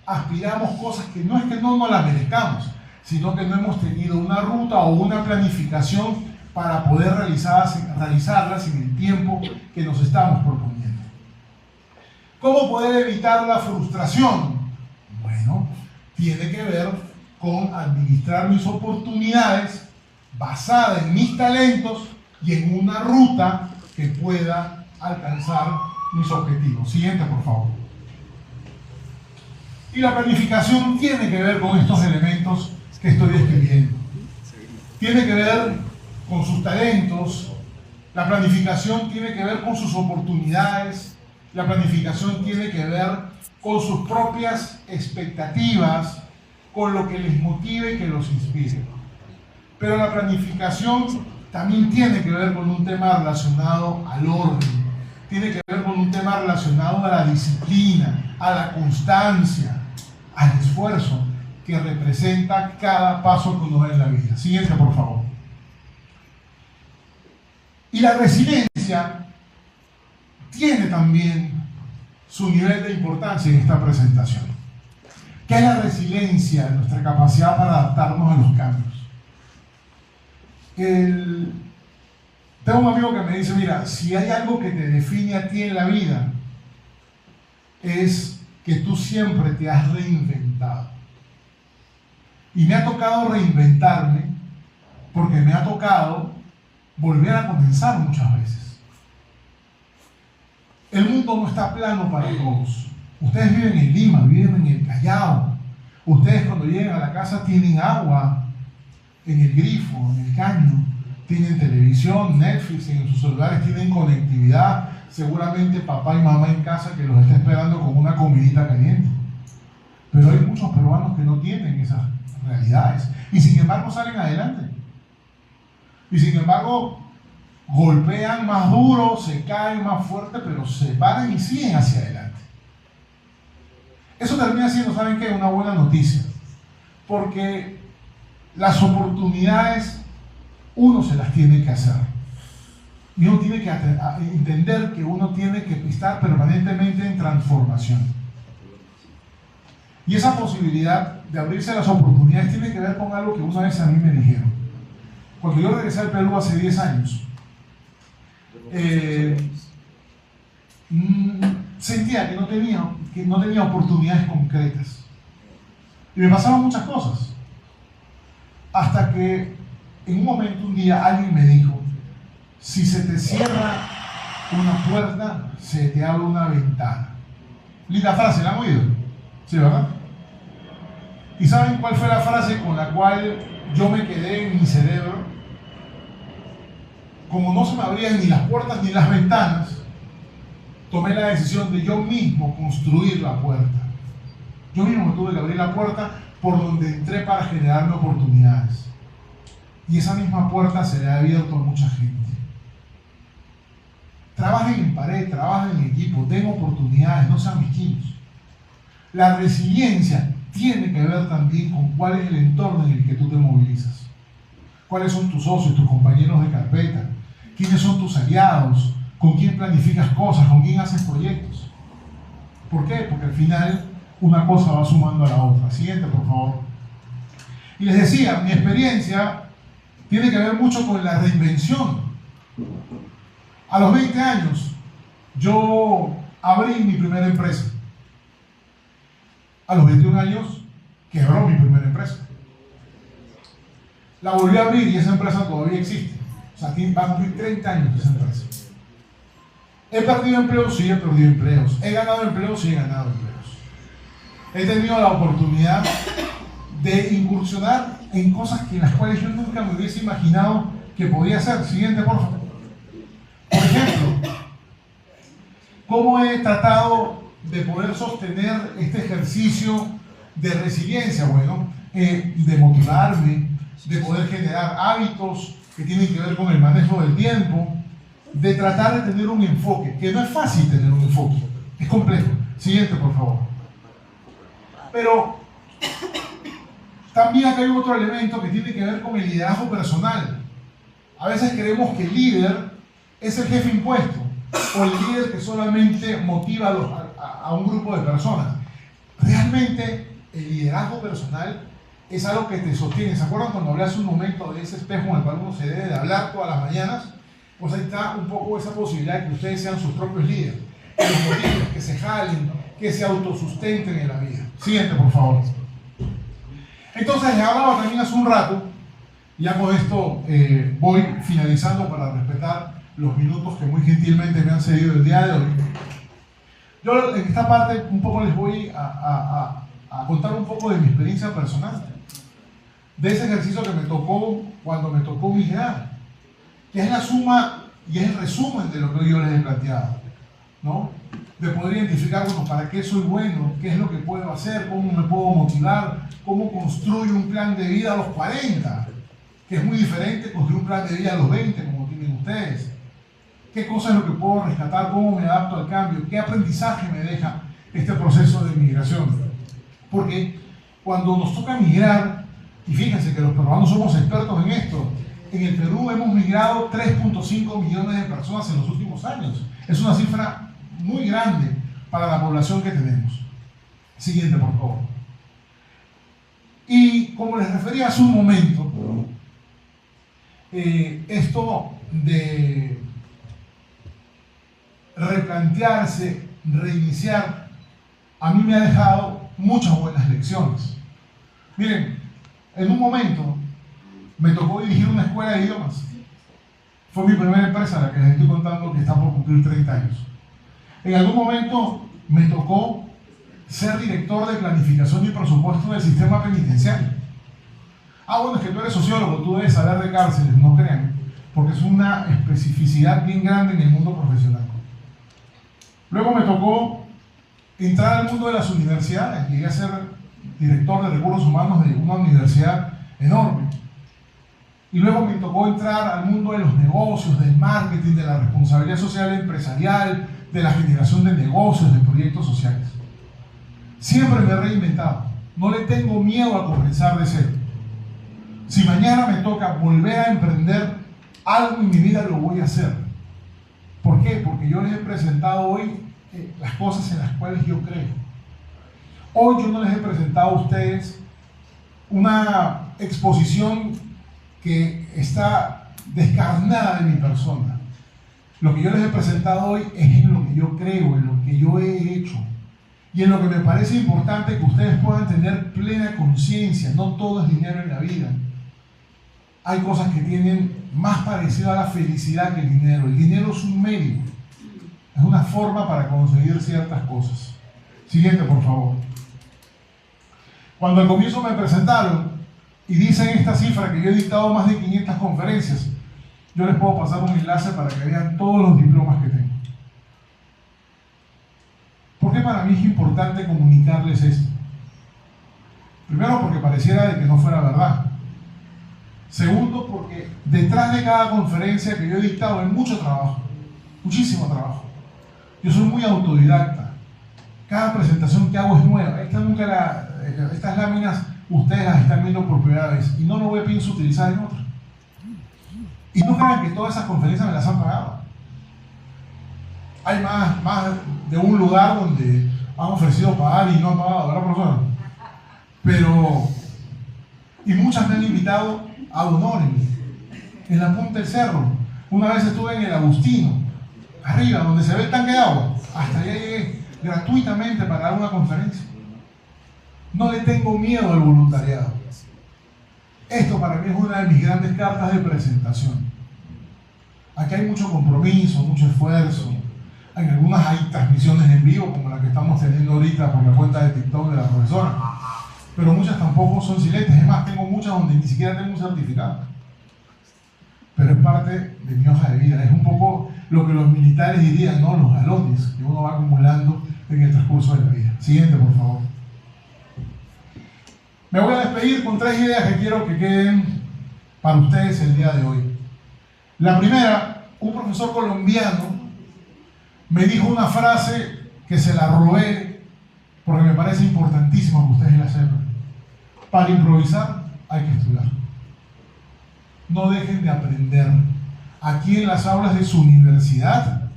aspiramos cosas que no es que no nos las merezcamos, sino que no hemos tenido una ruta o una planificación para poder realizarlas en el tiempo que nos estamos proponiendo. ¿Cómo poder evitar la frustración? Bueno, tiene que ver con administrar mis oportunidades basada en mis talentos y en una ruta que pueda alcanzar mis objetivos. Siguiente, por favor. Y la planificación tiene que ver con estos elementos que estoy describiendo. Tiene que ver con sus talentos, la planificación tiene que ver con sus oportunidades, la planificación tiene que ver con sus propias expectativas, con lo que les motive y que los inspire. Pero la planificación también tiene que ver con un tema relacionado al orden, tiene que ver con un tema relacionado a la disciplina, a la constancia, al esfuerzo que representa cada paso que uno da en la vida. Siguiente, por favor. Y la resiliencia tiene también su nivel de importancia en esta presentación. ¿Qué es la resiliencia? Nuestra capacidad para adaptarnos a los cambios. Tengo un amigo que me dice, mira, si hay algo que te define a ti en la vida, es que tú siempre te has reinventado. Y me ha tocado reinventarme porque me ha tocado volver a comenzar muchas veces. El mundo no está plano para todos. Ustedes viven en Lima, viven en el Callao. Ustedes cuando llegan a la casa tienen agua en el grifo, en el caño. Tienen televisión, Netflix, en sus celulares tienen conectividad. Seguramente papá y mamá en casa que los está esperando con una comidita caliente. Pero hay muchos peruanos que no tienen esas realidades. Y sin embargo salen adelante. Y sin embargo golpean más duro, se caen más fuerte, pero se paran y siguen hacia adelante. Eso termina siendo, ¿saben qué? Una buena noticia. Porque las oportunidades uno se las tiene que hacer. Y uno tiene que entender que uno tiene que estar permanentemente en transformación. Y esa posibilidad de abrirse a las oportunidades tiene que ver con algo que una vez a mí me dijeron. Cuando yo regresé al Perú hace 10 años, sentía que no tenía oportunidades concretas. Y me pasaban muchas cosas. Hasta que en un momento, un día, alguien me dijo, si se te cierra una puerta, se te abre una ventana. Linda frase, ¿la han oído? Sí, ¿verdad? ¿Y saben cuál fue la frase con la cual yo me quedé en mi cerebro? Como no se me abrían ni las puertas ni las ventanas, tomé la decisión de yo mismo construir la puerta. Yo mismo tuve que abrir la puerta por donde entré para generarme oportunidades. Y esa misma puerta se le ha abierto a mucha gente. Trabajen en pared, trabajen en equipo, den oportunidades, no sean mezquinos. La resiliencia tiene que ver también con cuál es el entorno en el que tú te movilizas. ¿Cuáles son tus socios, tus compañeros de carpeta? ¿Quiénes son tus aliados? ¿Con quién planificas cosas? ¿Con quién haces proyectos? ¿Por qué? Porque al final una cosa va sumando a la otra. Siguiente, por favor. Y les decía, mi experiencia tiene que ver mucho con la reinvención. A los 20 años, yo abrí mi primera empresa. A los 21 años, quebró mi primera empresa. La volví a abrir y esa empresa todavía existe. O sea, va a cumplir 30 años esa empresa. ¿He perdido empleos? Sí, he perdido empleos. ¿He ganado empleos? Sí, he ganado empleos. He tenido la oportunidad de incursionar en cosas en las cuales yo nunca me hubiese imaginado que podía hacer. Siguiente, por favor. Por ejemplo, ¿cómo he tratado de poder sostener este ejercicio de resiliencia? Bueno, de motivarme, de poder generar hábitos que tienen que ver con el manejo del tiempo, de tratar de tener un enfoque, que no es fácil tener un enfoque, es complejo. Siguiente, por favor. Pero también acá hay otro elemento que tiene que ver con el liderazgo personal. A veces creemos que el líder es el jefe impuesto o el líder que solamente motiva a un grupo de personas. Realmente el liderazgo personal es algo que te sostiene. ¿Se acuerdan cuando hablé hace un momento de ese espejo en el cual uno se debe de hablar todas las mañanas? Pues ahí está un poco esa posibilidad de que ustedes sean sus propios líderes, que los motiven, que se jalen, que se autosustenten en la vida. Siguiente, por favor. Entonces, les hablaba también hace un rato, ya con esto voy finalizando para respetar los minutos que muy gentilmente me han cedido el día de hoy. Yo en esta parte un poco les voy a contar un poco de mi experiencia personal, de ese ejercicio que me tocó cuando me tocó migrar, que es la suma y es el resumen de lo que yo les he planteado, ¿no? De poder identificar, bueno, para qué soy bueno, qué es lo que puedo hacer, cómo me puedo motivar, cómo construyo un plan de vida a los 40, que es muy diferente construir un plan de vida a los 20, como tienen ustedes. ¿Qué cosa es lo que puedo rescatar? ¿Cómo me adapto al cambio? ¿Qué aprendizaje me deja este proceso de migración? Porque cuando nos toca migrar, y fíjense que los peruanos somos expertos en esto, en el Perú hemos migrado 3.5 millones de personas en los últimos años. Es una cifra muy grande para la población que tenemos. Siguiente, por favor. Y como les refería hace un momento, esto de replantearse, reiniciar, a mí me ha dejado muchas buenas lecciones. Miren, en un momento me tocó dirigir una escuela de idiomas. Fue mi primera empresa, la que les estoy contando, que está por cumplir 30 años. En algún momento me tocó ser director de planificación y presupuesto del sistema penitenciario. Bueno, es que tú eres sociólogo, tú debes saber de cárceles, no crean, porque es una especificidad bien grande en el mundo profesional. Luego me tocó entrar al mundo de las universidades, llegué a ser director de recursos humanos de una universidad enorme. Y luego me tocó entrar al mundo de los negocios, del marketing, de la responsabilidad social empresarial, de la generación de negocios, de proyectos sociales. Siempre me he reinventado. No le tengo miedo a comenzar de cero. Si mañana me toca volver a emprender algo en mi vida, lo voy a hacer. ¿Por qué? Porque yo les he presentado hoy las cosas en las cuales yo creo. Hoy yo no les he presentado a ustedes una exposición que está descarnada de mi persona. Lo que yo les he presentado hoy es en lo que yo creo, en lo que yo he hecho y en lo que me parece importante que ustedes puedan tener plena conciencia. No todo es dinero en la vida. Hay cosas que tienen más parecido a la felicidad que el dinero. El dinero es un medio, es una forma para conseguir ciertas cosas. Siguiente, por favor. Cuando al comienzo me presentaron y dicen esta cifra que yo he dictado más de 500 conferencias, yo les puedo pasar un enlace para que vean todos los diplomas que tengo. ¿Por qué para mí es importante comunicarles esto? Primero, porque pareciera de que no fuera verdad. Segundo, porque detrás de cada conferencia que yo he dictado hay mucho trabajo, muchísimo trabajo. Yo soy muy autodidacta. Cada presentación que hago es nueva. Estas láminas ustedes las están viendo por primera vez y no lo pienso utilizar en otra. Y no crean que todas esas conferencias me las han pagado. Hay más de un lugar donde han ofrecido pagar y no han pagado, ¿verdad, profesor? Y muchas me han invitado a honor en la punta del cerro. Una vez estuve en el Agustino, arriba, donde se ve el tanque de agua. Hasta allá llegué gratuitamente para dar una conferencia. No le tengo miedo al voluntariado. Esto para mí es una de mis grandes cartas de presentación. Aquí hay mucho compromiso, mucho esfuerzo. En algunas hay transmisiones en vivo, como la que estamos teniendo ahorita por la cuenta de TikTok de la profesora. Pero muchas tampoco son silentes. Es más, tengo muchas donde ni siquiera tengo un certificado. Pero es parte de mi hoja de vida. Es un poco lo que los militares dirían, ¿no? Los galones que uno va acumulando en el transcurso de la vida. Siguiente, por favor. Me voy a despedir con 3 ideas que quiero que queden para ustedes el día de hoy. La primera, un profesor colombiano me dijo una frase que se la robé porque me parece importantísimo que ustedes la sepan. Para improvisar hay que estudiar. No dejen de aprender aquí en las aulas de su universidad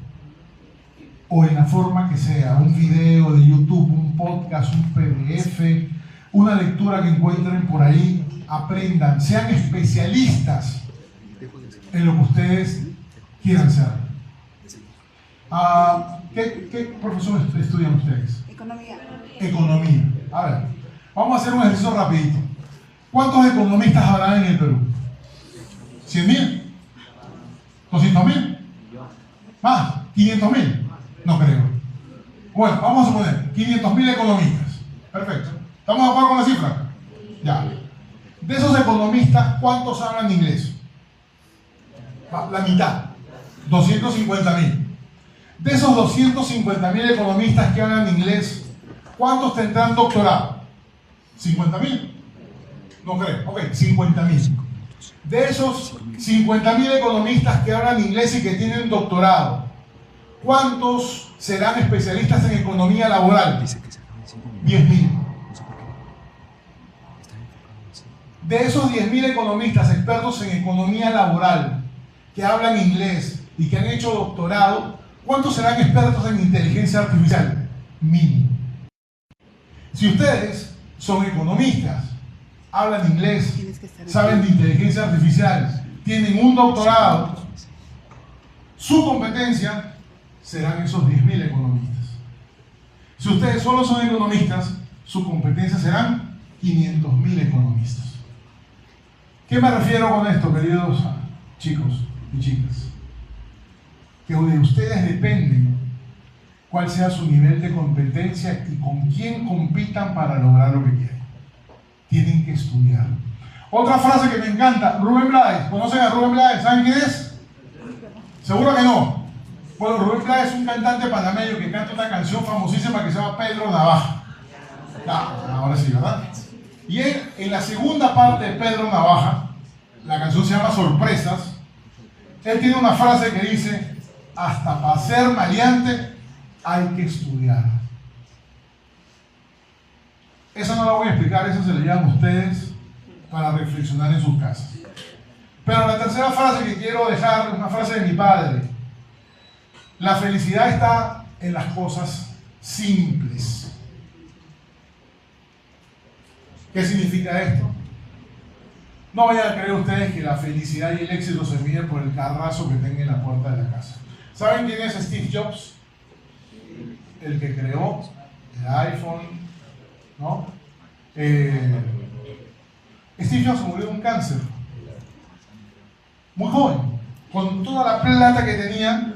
o en la forma que sea, un video de YouTube, un un podcast, un PDF, una lectura que encuentren por ahí, aprendan, sean especialistas en lo que ustedes quieran ser. ¿Qué profesión estudian ustedes? Economía. Economía. A ver, vamos a hacer un ejercicio rapidito. ¿Cuántos economistas habrá en el Perú? ¿100.000? ¿200.000? ¿Más? ¿500.000? No creo. Bueno, vamos a suponer 500.000 economistas. Perfecto. ¿Estamos de acuerdo con la cifra? Ya. De esos economistas, ¿cuántos hablan inglés? La mitad. 250.000. De esos 250.000 economistas que hablan inglés, ¿cuántos tendrán doctorado? ¿50.000? No creo. Ok, 50.000. De esos 50.000 economistas que hablan inglés y que tienen doctorado, ¿cuántos serán especialistas en economía laboral? 10.000. De esos 10.000 economistas expertos en economía laboral que hablan inglés y que han hecho doctorado, ¿cuántos serán expertos en inteligencia artificial? 1.000. Si ustedes son economistas, hablan inglés, saben de inteligencia artificial, tienen un doctorado, su competencia serán esos 10.000 economistas. Si ustedes solo son economistas, su competencia serán 500.000 economistas. ¿Qué me refiero con esto, queridos chicos y chicas? Que de ustedes depende cuál sea su nivel de competencia y con quién compitan para lograr lo que quieren. Tienen que estudiar. Otra frase que me encanta, Rubén Blades. ¿Conocen a Rubén Blades? ¿Saben quién es? ¿Seguro que no? Bueno, Rubén Blades es un cantante panameño que canta una canción famosísima que se llama Pedro Navaja. Ahora sí, ¿verdad? Y él, en la segunda parte de Pedro Navaja, la canción se llama Sorpresas, él tiene una frase que dice: hasta para ser maleante hay que estudiar. Esa no la voy a explicar, esa se la llevan ustedes para reflexionar en sus casas. Pero la tercera frase que quiero dejar es una frase de mi padre: la felicidad está en las cosas simples. ¿Qué significa esto? No vayan a creer ustedes que la felicidad y el éxito se miden por el carrazo que tenga en la puerta de la casa. ¿Saben quién es Steve Jobs? El que creó el iPhone, ¿no? Steve Jobs murió de un cáncer. Muy joven. Con toda la plata que tenía,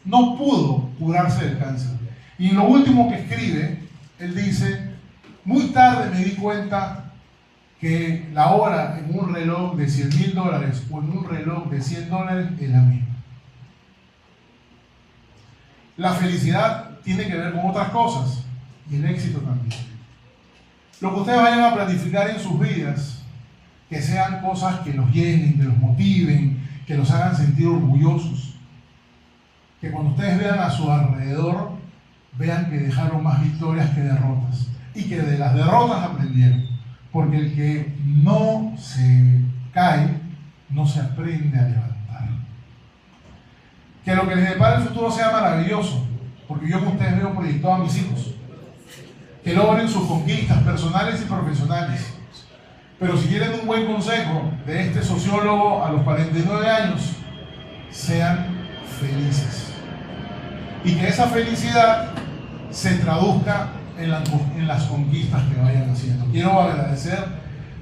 no pudo curarse del cáncer. Y en lo último que escribe, él dice: muy tarde me di cuenta que la hora en un reloj de $100.000 o en un reloj de $100 es la misma. La felicidad tiene que ver con otras cosas y el éxito también. Lo que ustedes vayan a planificar en sus vidas, que sean cosas que los llenen, que los motiven, que los hagan sentir orgullosos. Que cuando ustedes vean a su alrededor, vean que dejaron más victorias que derrotas y que de las derrotas aprendieron. Porque el que no se cae, no se aprende a levantar. Que lo que les depara el futuro sea maravilloso, porque yo con ustedes veo proyectado a mis hijos. Que logren sus conquistas personales y profesionales. Pero si quieren un buen consejo de este sociólogo a los 49 años, sean felices. Y que esa felicidad se traduzca en las conquistas que vayan haciendo. Quiero agradecer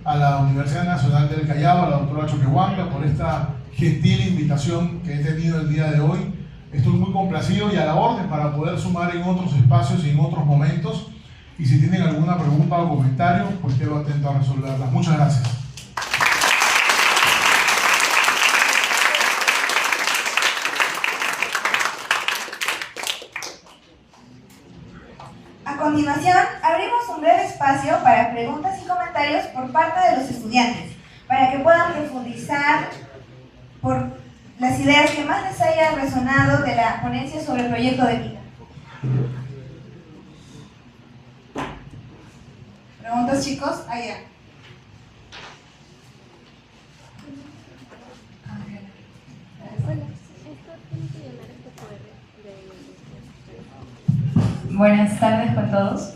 a la Universidad Nacional del Callao, a la doctora Choquehuanca, por esta gentil invitación que he tenido el día de hoy. Estoy muy complacido y a la orden para poder sumar en otros espacios y en otros momentos. Y si tienen alguna pregunta o comentario, pues quedo atento a resolverlas. Muchas gracias. A continuación, abrimos un breve espacio para preguntas y comentarios por parte de los estudiantes, para que puedan profundizar por las ideas que más les haya resonado de la ponencia sobre el proyecto de vida. ¿Preguntas, chicos? Allá. Buenas tardes con todos.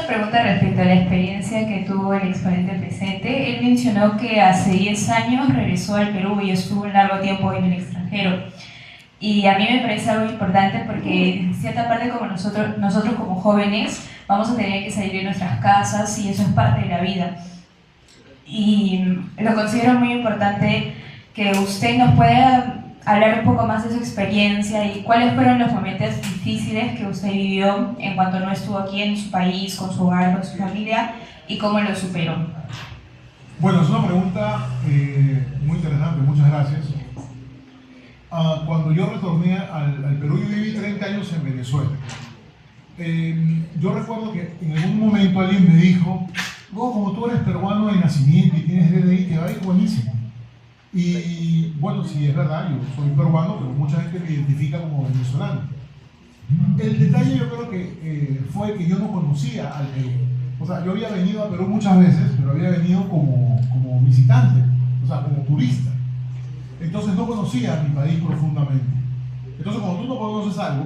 pregunta respecto a la experiencia que tuvo el exponente presente. Él mencionó que hace 10 años regresó al Perú y estuvo un largo tiempo en el extranjero. Y a mí me parece algo importante porque en cierta parte como nosotros como jóvenes vamos a tener que salir de nuestras casas y eso es parte de la vida. Y lo considero muy importante que usted nos pueda hablar un poco más de su experiencia y cuáles fueron los momentos difíciles que usted vivió en cuanto no estuvo aquí en su país, con su hogar, con su familia, y cómo lo superó. Bueno, es una pregunta muy interesante, muchas gracias. Cuando yo retorné al Perú, yo viví 30 años en Venezuela. Yo recuerdo que en algún momento alguien me dijo, "No, como tú eres peruano de nacimiento y tienes DNI, te va a ir buenísimo". Y bueno, sí, es verdad, yo soy peruano, pero mucha gente me identifica como venezolano. El detalle yo creo que fue que yo no conocía al Perú. O sea, yo había venido a Perú muchas veces, pero había venido como visitante, o sea, como turista. Entonces no conocía a mi país profundamente. Entonces cuando tú no conoces algo,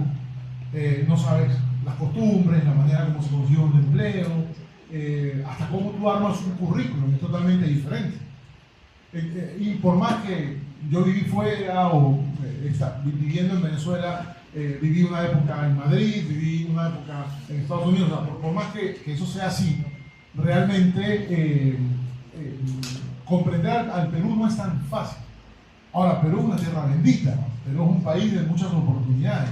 no sabes las costumbres, la manera como se consigue un empleo, hasta cómo tú armas un currículum, es totalmente diferente. Y por más que yo viví fuera o viviendo en Venezuela, viví una época en Madrid, viví una época en Estados Unidos, o sea, por más que eso sea así, realmente comprender al Perú no es tan fácil. Ahora, Perú es una tierra bendita, ¿no? Perú es un país de muchas oportunidades.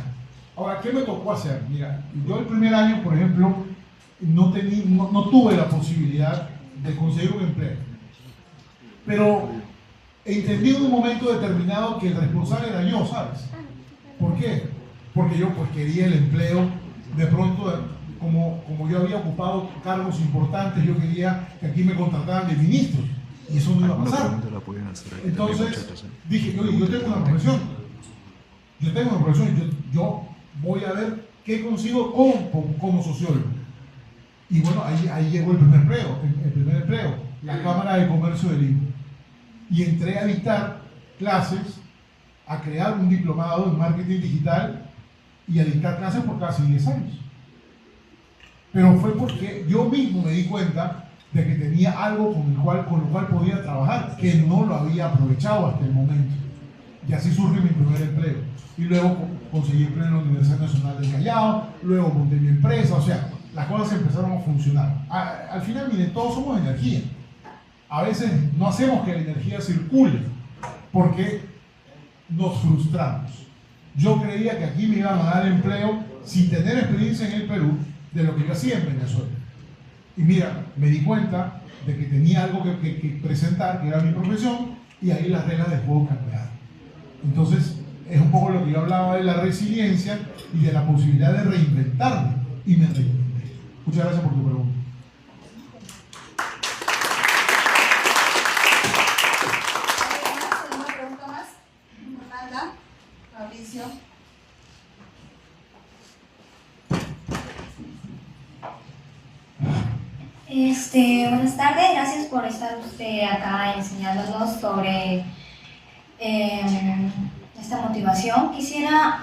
Ahora, ¿qué me tocó hacer? Mira, yo el primer año, por ejemplo, no tuve la posibilidad de conseguir un empleo. Pero entendí en un momento determinado que el responsable era yo, ¿sabes? ¿Por qué? Porque yo pues quería el empleo. De pronto, como yo había ocupado cargos importantes, yo quería que aquí me contrataran de ministros. Y eso no iba a pasar. Entonces dije, oye, yo tengo una profesión. Yo voy a ver qué consigo como sociólogo. Y bueno, ahí llegó el primer empleo, la Cámara de Comercio de Lima. Y entré a dictar clases, a crear un diplomado en marketing digital y a dictar clases por casi 10 años. Pero fue porque yo mismo me di cuenta de que tenía algo con lo cual podía trabajar, que no lo había aprovechado hasta el momento. Y así surge mi primer empleo. Y luego conseguí empleo en la Universidad Nacional del Callao, luego monté mi empresa, o sea, las cosas empezaron a funcionar. Al final, miren, todos somos energía. A veces no hacemos que la energía circule porque nos frustramos. Yo creía que aquí me iban a dar empleo sin tener experiencia en el Perú de lo que yo hacía en Venezuela. Y mira, me di cuenta de que tenía algo que presentar, que era mi profesión, y ahí las reglas del juego cambiaron. Entonces, es un poco lo que yo hablaba de la resiliencia y de la posibilidad de reinventarme, y me reinventé. Muchas gracias por tu pregunta. ¿Alguna pregunta más? Fernanda, Mauricio. Buenas tardes, gracias por estar usted acá enseñándonos sobre esta motivación.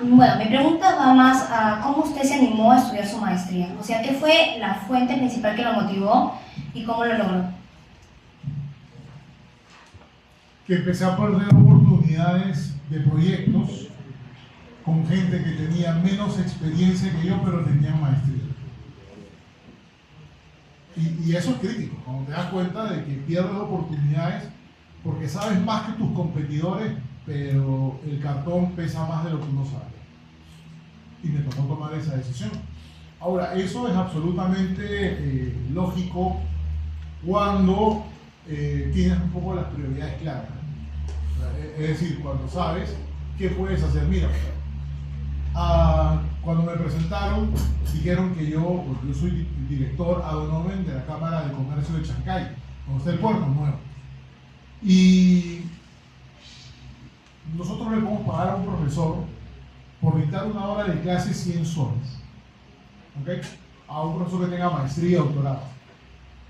Mi pregunta va más a cómo usted se animó a estudiar su maestría. O sea, ¿qué fue la fuente principal que lo motivó y cómo lo logró? Que empecé a perder oportunidades de proyectos con gente que tenía menos experiencia que yo, pero tenían maestría. Y eso es crítico, cuando te das cuenta de que pierdes oportunidades porque sabes más que tus competidores, pero el cartón pesa más de lo que uno sabe. Y me tocó tomar esa decisión. Ahora, eso es absolutamente lógico cuando tienes un poco las prioridades claras. Es decir, cuando sabes qué puedes hacer. Mira, cuando me presentaron, dijeron que yo soy director ad honorem de la Cámara de Comercio de Chancay, donde está el puerto nuevo. Y nosotros le podemos pagar a un profesor por dictar una hora de clase 100 soles. ¿Okay? A un profesor que tenga maestría, doctorado.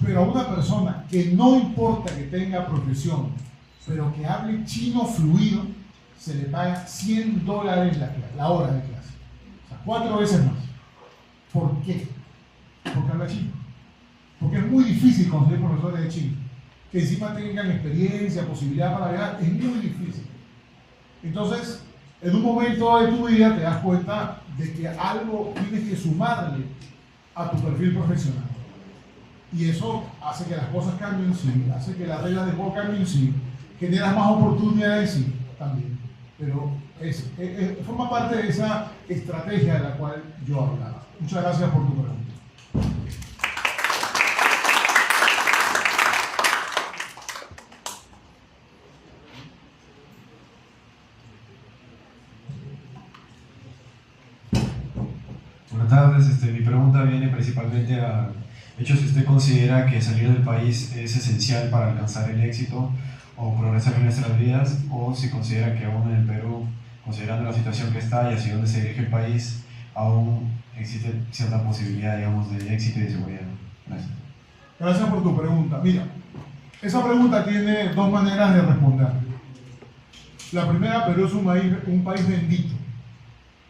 Pero a una persona que no importa que tenga profesión, pero que hable chino fluido, se le paga $100 la hora de clase. O sea, 4 veces más. ¿Por qué? Porque habla chino. porque es muy difícil conseguir profesores de Chile, que encima tengan experiencia, posibilidad para viajar, es muy difícil. Entonces, en un momento de tu vida te das cuenta de que algo tienes que sumarle a tu perfil profesional. Y eso hace que las cosas cambien, sí, hace que las reglas de juego cambien, sí, generas más oportunidades, sí, también. Pero forma parte de esa estrategia de la cual yo hablaba. Muchas gracias por tu pregunta. Buenas tardes, mi pregunta viene principalmente al hecho si usted considera que salir del país es esencial para alcanzar el éxito o progresar en nuestras vidas, o si considera que aún en el Perú, considerando la situación que está y hacia dónde se dirige el país, aún existe cierta posibilidad, digamos, de éxito y de seguridad. Gracias. Gracias por tu pregunta. Mira, esa pregunta tiene dos maneras de responder. La primera, Perú es un país bendito.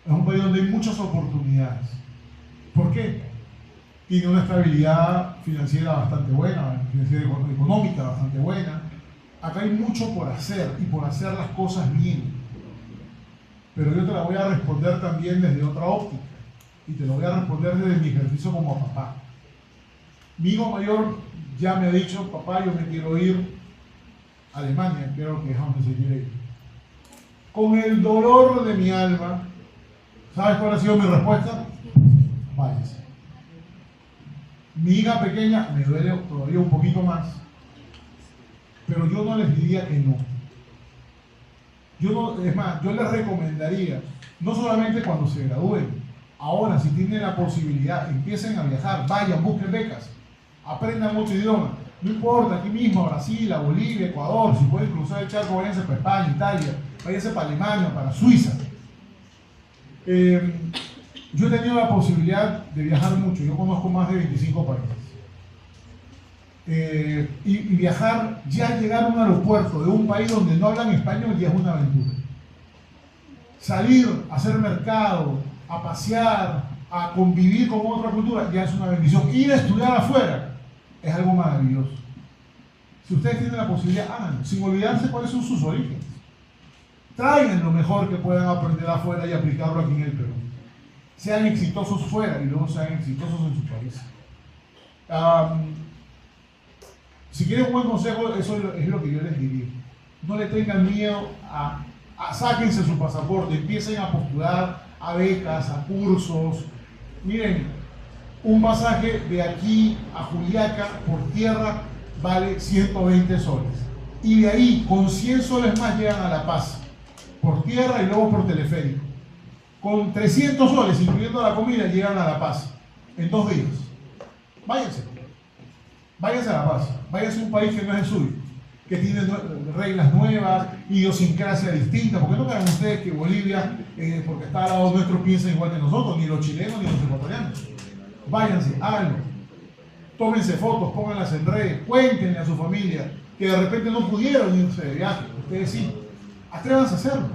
Es un país donde hay muchas oportunidades. ¿Por qué? Tiene una estabilidad financiera bastante buena, financiera económica bastante buena. Acá hay mucho por hacer y por hacer las cosas bien. Pero yo te la voy a responder también desde otra óptica. Y te lo voy a responder desde mi ejercicio como papá. Mi hijo mayor ya me ha dicho, papá, yo me quiero ir a Alemania, creo que es donde se quiere ir. Con el dolor de mi alma, ¿sabes cuál ha sido mi respuesta? Váyase. Mi hija pequeña me duele todavía un poquito más, pero yo no les diría que no. Es más, yo les recomendaría, no solamente cuando se gradúen, ahora si tienen la posibilidad, empiecen a viajar, vayan, busquen becas, aprendan mucho idioma. No importa, aquí mismo, a Brasil, a Bolivia, Ecuador, si pueden cruzar el charco, váyanse para España, Italia, váyanse para Alemania, para Suiza. Yo he tenido la posibilidad de viajar mucho, yo conozco más de 25 países. Y viajar, ya llegar a un aeropuerto de un país donde no hablan español ya es una aventura. Salir a hacer mercado, a pasear, a convivir con otra cultura, ya es una bendición. Ir a estudiar afuera es algo maravilloso. Si ustedes tienen la posibilidad, háganlo, sin olvidarse cuáles son sus orígenes. Traigan lo mejor que puedan aprender afuera y aplicarlo aquí en el Perú. Sean exitosos fuera y luego sean exitosos en su país. Si quieren un buen consejo, eso es lo que yo les diría. No le tengan miedo sáquense su pasaporte, empiecen a postular a becas, a cursos. Miren, un pasaje de aquí a Juliaca por tierra vale 120 soles. Y de ahí, con 100 soles más, llegan a La Paz, por tierra y luego por teleférico. Con 300 soles, incluyendo la comida, llegan a La Paz en 2 días. Váyanse. Váyanse a La Paz. Váyanse a un país que no es el suyo, que tiene reglas nuevas, idiosincrasia distinta. ¿Por qué no crean ustedes que Bolivia, porque está al lado nuestro, piensa igual que nosotros, ni los chilenos ni los ecuatorianos? Váyanse, háganlo. Tómense fotos, pónganlas en redes, cuéntenle a su familia que de repente no pudieron irse de viaje. Ustedes sí, atrévanse a hacerlo.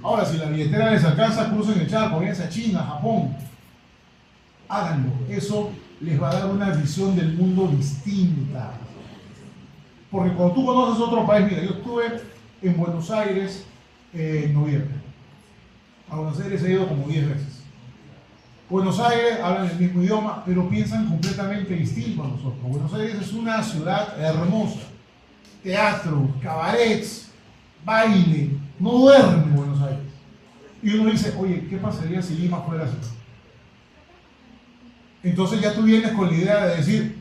Ahora, si la billetera les alcanza, crucen el charco, váyanse a China, Japón. Háganlo. Eso les va a dar una visión del mundo distinta. Porque cuando tú conoces otro país, mira, yo estuve en Buenos Aires en noviembre. A Buenos Aires he ido como 10 veces. Buenos Aires hablan el mismo idioma, pero piensan completamente distinto a nosotros. Buenos Aires es una ciudad hermosa. Teatro, cabarets, baile. No duerme Buenos Aires. Y uno dice, oye, ¿qué pasaría si Lima fuera así? Entonces ya tú vienes con la idea de decir,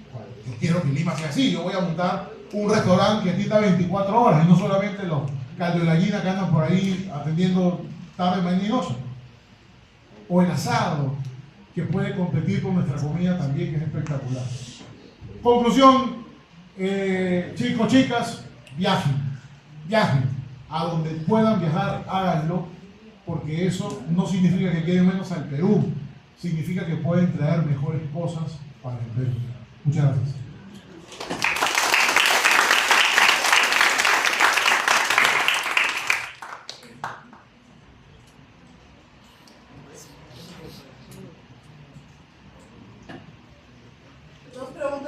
yo quiero que Lima sea así, yo voy a montar un restaurante que atienda 24 horas y no solamente los caldo de gallina que andan por ahí atendiendo tarde, mañana y noche. O el asado, que puede competir con nuestra comida también, que es espectacular. Conclusión, chicos, chicas, viajen. A donde puedan viajar, háganlo, porque eso no significa que queden menos al Perú, significa que pueden traer mejores cosas para el Perú. Muchas gracias. Dos preguntas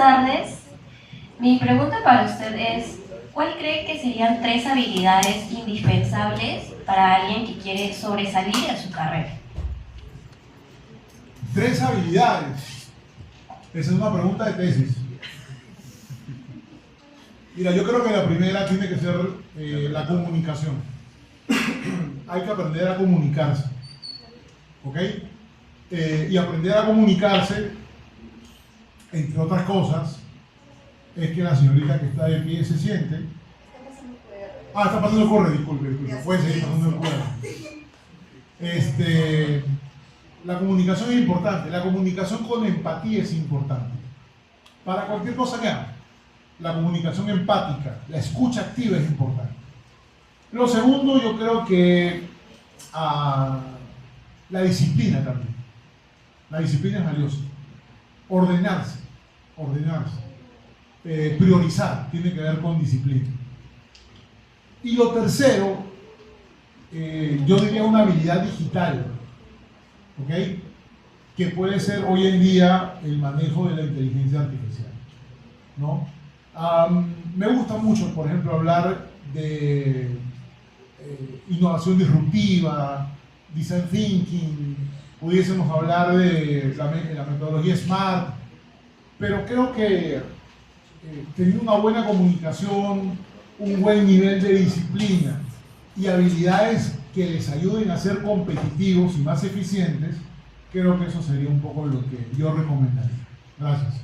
tardes. Mi pregunta para usted es, ¿cuál cree que serían 3 habilidades indispensables para alguien que quiere sobresalir en su carrera? 3 habilidades. Esa es una pregunta de tesis. Mira, yo creo que la primera tiene que ser la comunicación. Hay que aprender a comunicarse. ¿Ok? Y aprender a comunicarse, entre otras cosas, es que la señorita que está de pie se siente. Ah, está pasando el correo, disculpe. Puede seguir pasando el correo. La comunicación es importante. La comunicación con empatía es importante. Para cualquier cosa que haga. La comunicación empática, la escucha activa es importante. Lo segundo, yo creo que la disciplina también. La disciplina es valiosa. Ordenarse. Priorizar tiene que ver con disciplina. Y lo tercero, yo diría una habilidad digital, ¿ok? Que puede ser hoy en día el manejo de la inteligencia artificial, ¿no? Me gusta mucho, por ejemplo, hablar de innovación disruptiva, design thinking, pudiésemos hablar de la metodología SMART, pero creo que teniendo una buena comunicación, un buen nivel de disciplina y habilidades que les ayuden a ser competitivos y más eficientes, creo que eso sería un poco lo que yo recomendaría. Gracias.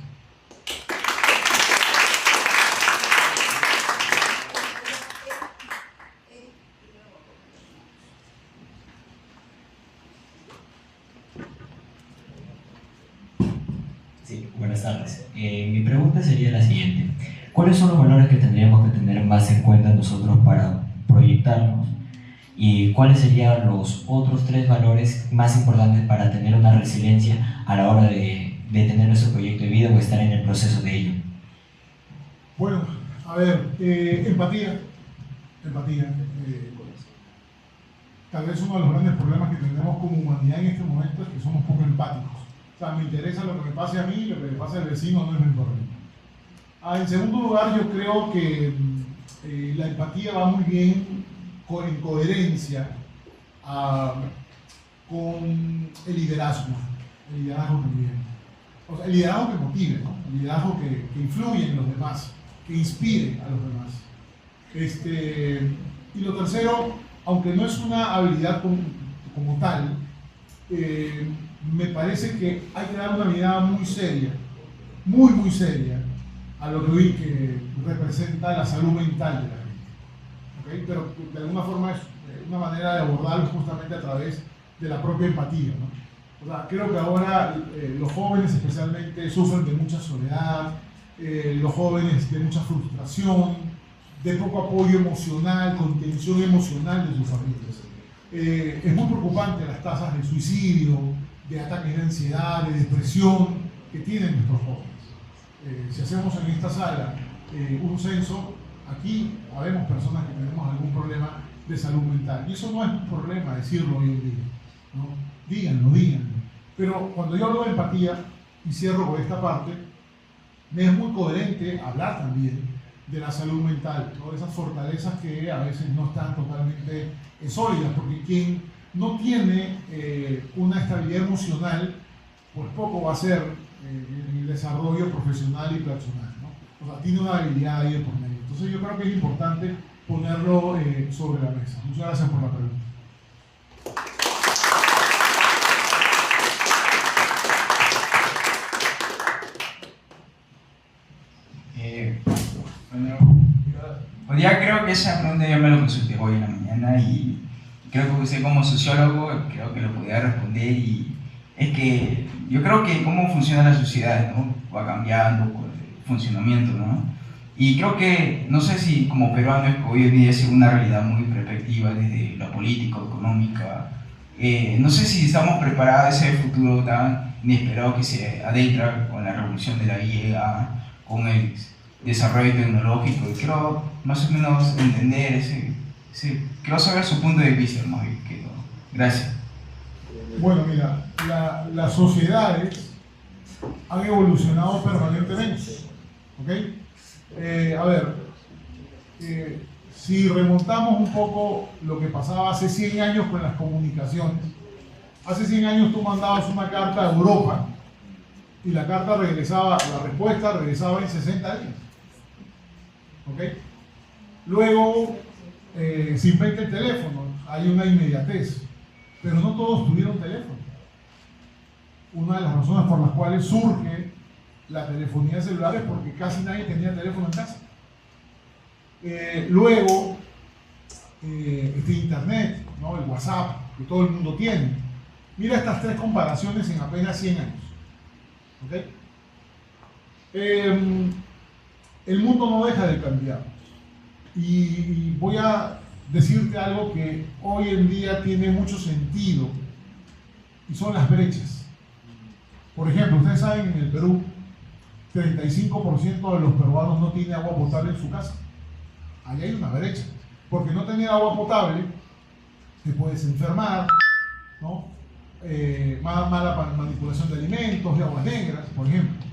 Sí, buenas tardes. Mi pregunta sería la siguiente. ¿Cuáles son los valores que tendríamos que tener más en cuenta nosotros para proyectarnos? ¿Y cuáles serían los otros 3 valores más importantes para tener una resiliencia a la hora de tener nuestro proyecto de vida o estar en el proceso de ello? Bueno, a ver, empatía. Tal vez uno de los grandes problemas que tenemos como humanidad en este momento es que somos poco empáticos. O sea, me interesa lo que me pase a mí, lo que le pase al vecino no es mi problema. En segundo lugar, yo creo que la empatía va muy bien en coherencia con el liderazgo también. O sea, el liderazgo que motive, ¿no? El liderazgo que influye en los demás, que inspire a los demás. Y lo tercero, aunque no es una habilidad como tal, me parece que hay que dar una mirada muy seria, muy seria, a lo que hoy que representa la salud mental de la gente. ¿Okay? Pero de alguna forma es una manera de abordarlo justamente a través de la propia empatía, ¿no? O sea, creo que ahora los jóvenes especialmente sufren de mucha soledad, los jóvenes de mucha frustración, de poco apoyo emocional, contención emocional de sus familias. Es muy preocupante las tasas de suicidio, de ataques de ansiedad, de depresión que tienen nuestros jóvenes. Si hacemos en esta sala un censo, aquí habemos personas que tenemos algún problema de salud mental. Y eso no es un problema decirlo hoy en día, ¿no? Díganlo. Pero cuando yo hablo de empatía, y cierro con esta parte, me es muy coherente hablar también de la salud mental, ¿no? Esas fortalezas que a veces no están totalmente sólidas, porque quien no tiene una estabilidad emocional, pues poco va a ser en el desarrollo profesional y personal, ¿no? O sea, tiene una habilidad ahí de por medio. Entonces yo creo que es importante ponerlo sobre la mesa. Muchas gracias por la pregunta. Hoy día creo que esa pregunta yo me lo consulté hoy en la mañana y creo que usted como sociólogo creo que lo podía responder, y es que yo creo que cómo funciona la sociedad, ¿no? Va cambiando con el funcionamiento, ¿no? Y creo que, no sé si como peruanos hoy en día es una realidad muy perspectiva desde la política, económica, no sé si estamos preparados a ese futuro tan inesperado que se adentra con la revolución de la IA, con el desarrollo tecnológico, y quiero más o menos entender quiero saber su punto de vista, ¿no? Gracias. Bueno, mira, las sociedades han evolucionado permanentemente. ¿Ok? A ver, si remontamos un poco lo que pasaba hace 100 años con las comunicaciones, hace 100 años tú mandabas una carta a Europa y la carta regresaba, la respuesta regresaba en 60 días. ¿Ok? Luego se inventa el teléfono, hay una inmediatez, pero no todos tuvieron teléfono. Una de las razones por las cuales surge la telefonía celular es porque casi nadie tenía teléfono en casa. Luego, internet, ¿no? El WhatsApp, que todo el mundo tiene. Mira estas tres comparaciones en apenas 100 años. ¿Okay? El mundo no deja de cambiar. Y voy a decirte algo que hoy en día tiene mucho sentido, y son las brechas. Por ejemplo, ustedes saben, en el Perú, 35% de los peruanos no tienen agua potable en su casa. Ahí hay una brecha. Porque no tener agua potable, te puedes enfermar, ¿no? Mala manipulación de alimentos, de aguas negras, por ejemplo.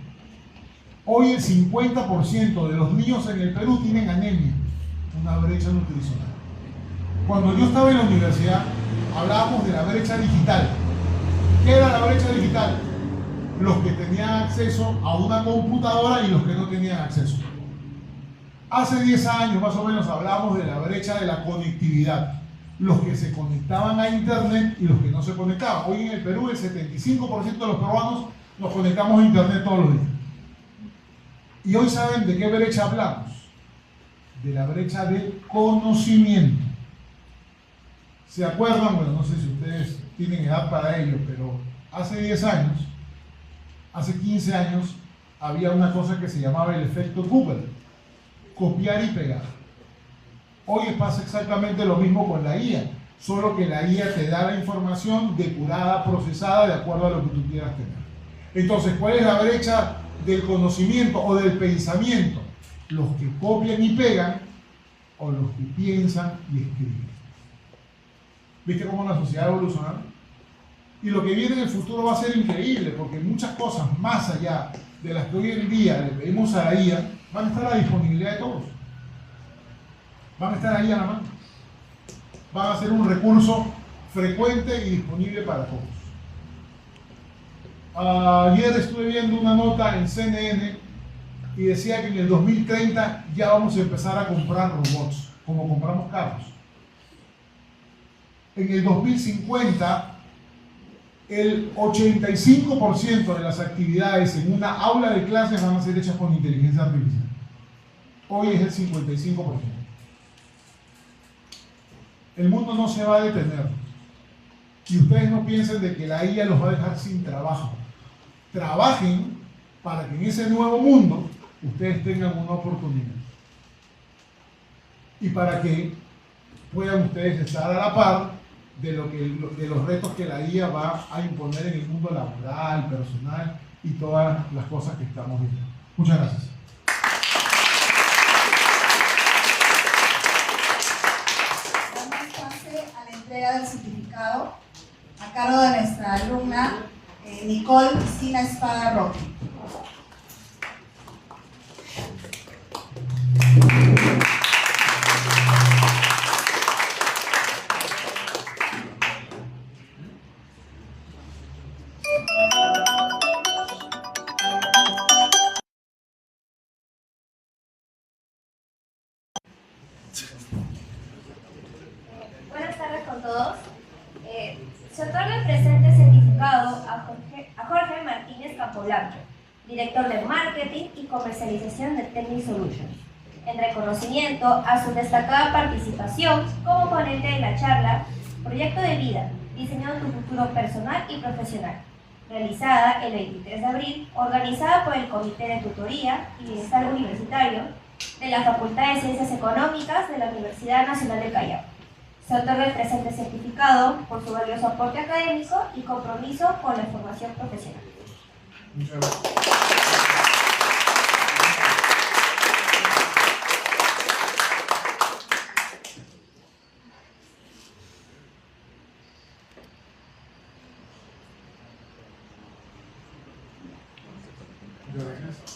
Hoy el 50% de los niños en el Perú tienen anemia, una brecha nutricional. Cuando yo estaba en la universidad, hablábamos de la brecha digital. ¿Qué era la brecha digital? Los que tenían acceso a una computadora y los que no tenían acceso. Hace 10 años más o menos hablamos de la brecha de la conectividad. Los que se conectaban a internet y los que no se conectaban. Hoy en el Perú el 75% de los peruanos nos conectamos a internet todos los días. Y hoy saben de qué brecha hablamos. De la brecha del conocimiento. ¿Se acuerdan? Bueno, no sé si ustedes tienen edad para ello, pero hace 10 años, hace 15 años, había una cosa que se llamaba el efecto Google. Copiar y pegar. Hoy pasa exactamente lo mismo con la IA, solo que la IA te da la información depurada, procesada, de acuerdo a lo que tú quieras tener. Entonces, ¿cuál es la brecha del conocimiento o del pensamiento? Los que copian y pegan o los que piensan y escriben. ¿Viste cómo la sociedad evoluciona? Y lo que viene en el futuro va a ser increíble, porque muchas cosas más allá de las que hoy en día le pedimos a la IA van a estar a la disponibilidad de todos. Van a estar ahí a la mano. Van a ser un recurso frecuente y disponible para todos. Ayer estuve viendo una nota en CNN y decía que en el 2030 ya vamos a empezar a comprar robots, como compramos carros. En el 2050, el 85% de las actividades en una aula de clases van a ser hechas con inteligencia artificial. Hoy es el 55%. El mundo no se va a detener. Y ustedes no piensen de que la IA los va a dejar sin trabajo. Trabajen para que en ese nuevo mundo ustedes tengan una oportunidad. Y para que puedan ustedes estar a la par de los retos que la IA va a imponer en el mundo laboral, personal y todas las cosas que estamos viendo. Muchas gracias. Damos pase a la entrega del certificado a cargo de nuestra alumna Nicole Cristina Espada Roque. Buenas tardes con todos. Se otorga el presente certificado a Jorge Martínez Capoblanco, director de Marketing y Comercialización de Technic Solutions, en reconocimiento a su destacada participación como ponente de la charla Proyecto de Vida, diseñando tu futuro personal y profesional, realizada el 23 de abril, organizada por el Comité de Tutoría y Bienestar Universitario de la Facultad de Ciencias Económicas de la Universidad Nacional del Callao. Se otorga el presente certificado por su valioso aporte académico y compromiso con la formación profesional. Muchas gracias. Muchas gracias.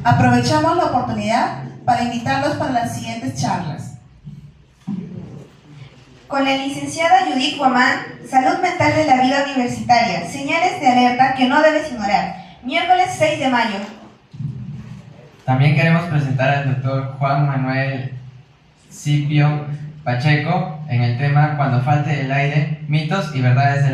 Aprovechamos la oportunidad para invitarlos para las siguientes charlas. Con la licenciada Judith Guamán, Salud Mental de la Vida Universitaria, señales de alerta que no debes ignorar, miércoles 6 de mayo. También queremos presentar al doctor Juan Manuel Scipio Pacheco en el tema Cuando falte el aire, mitos y verdades de la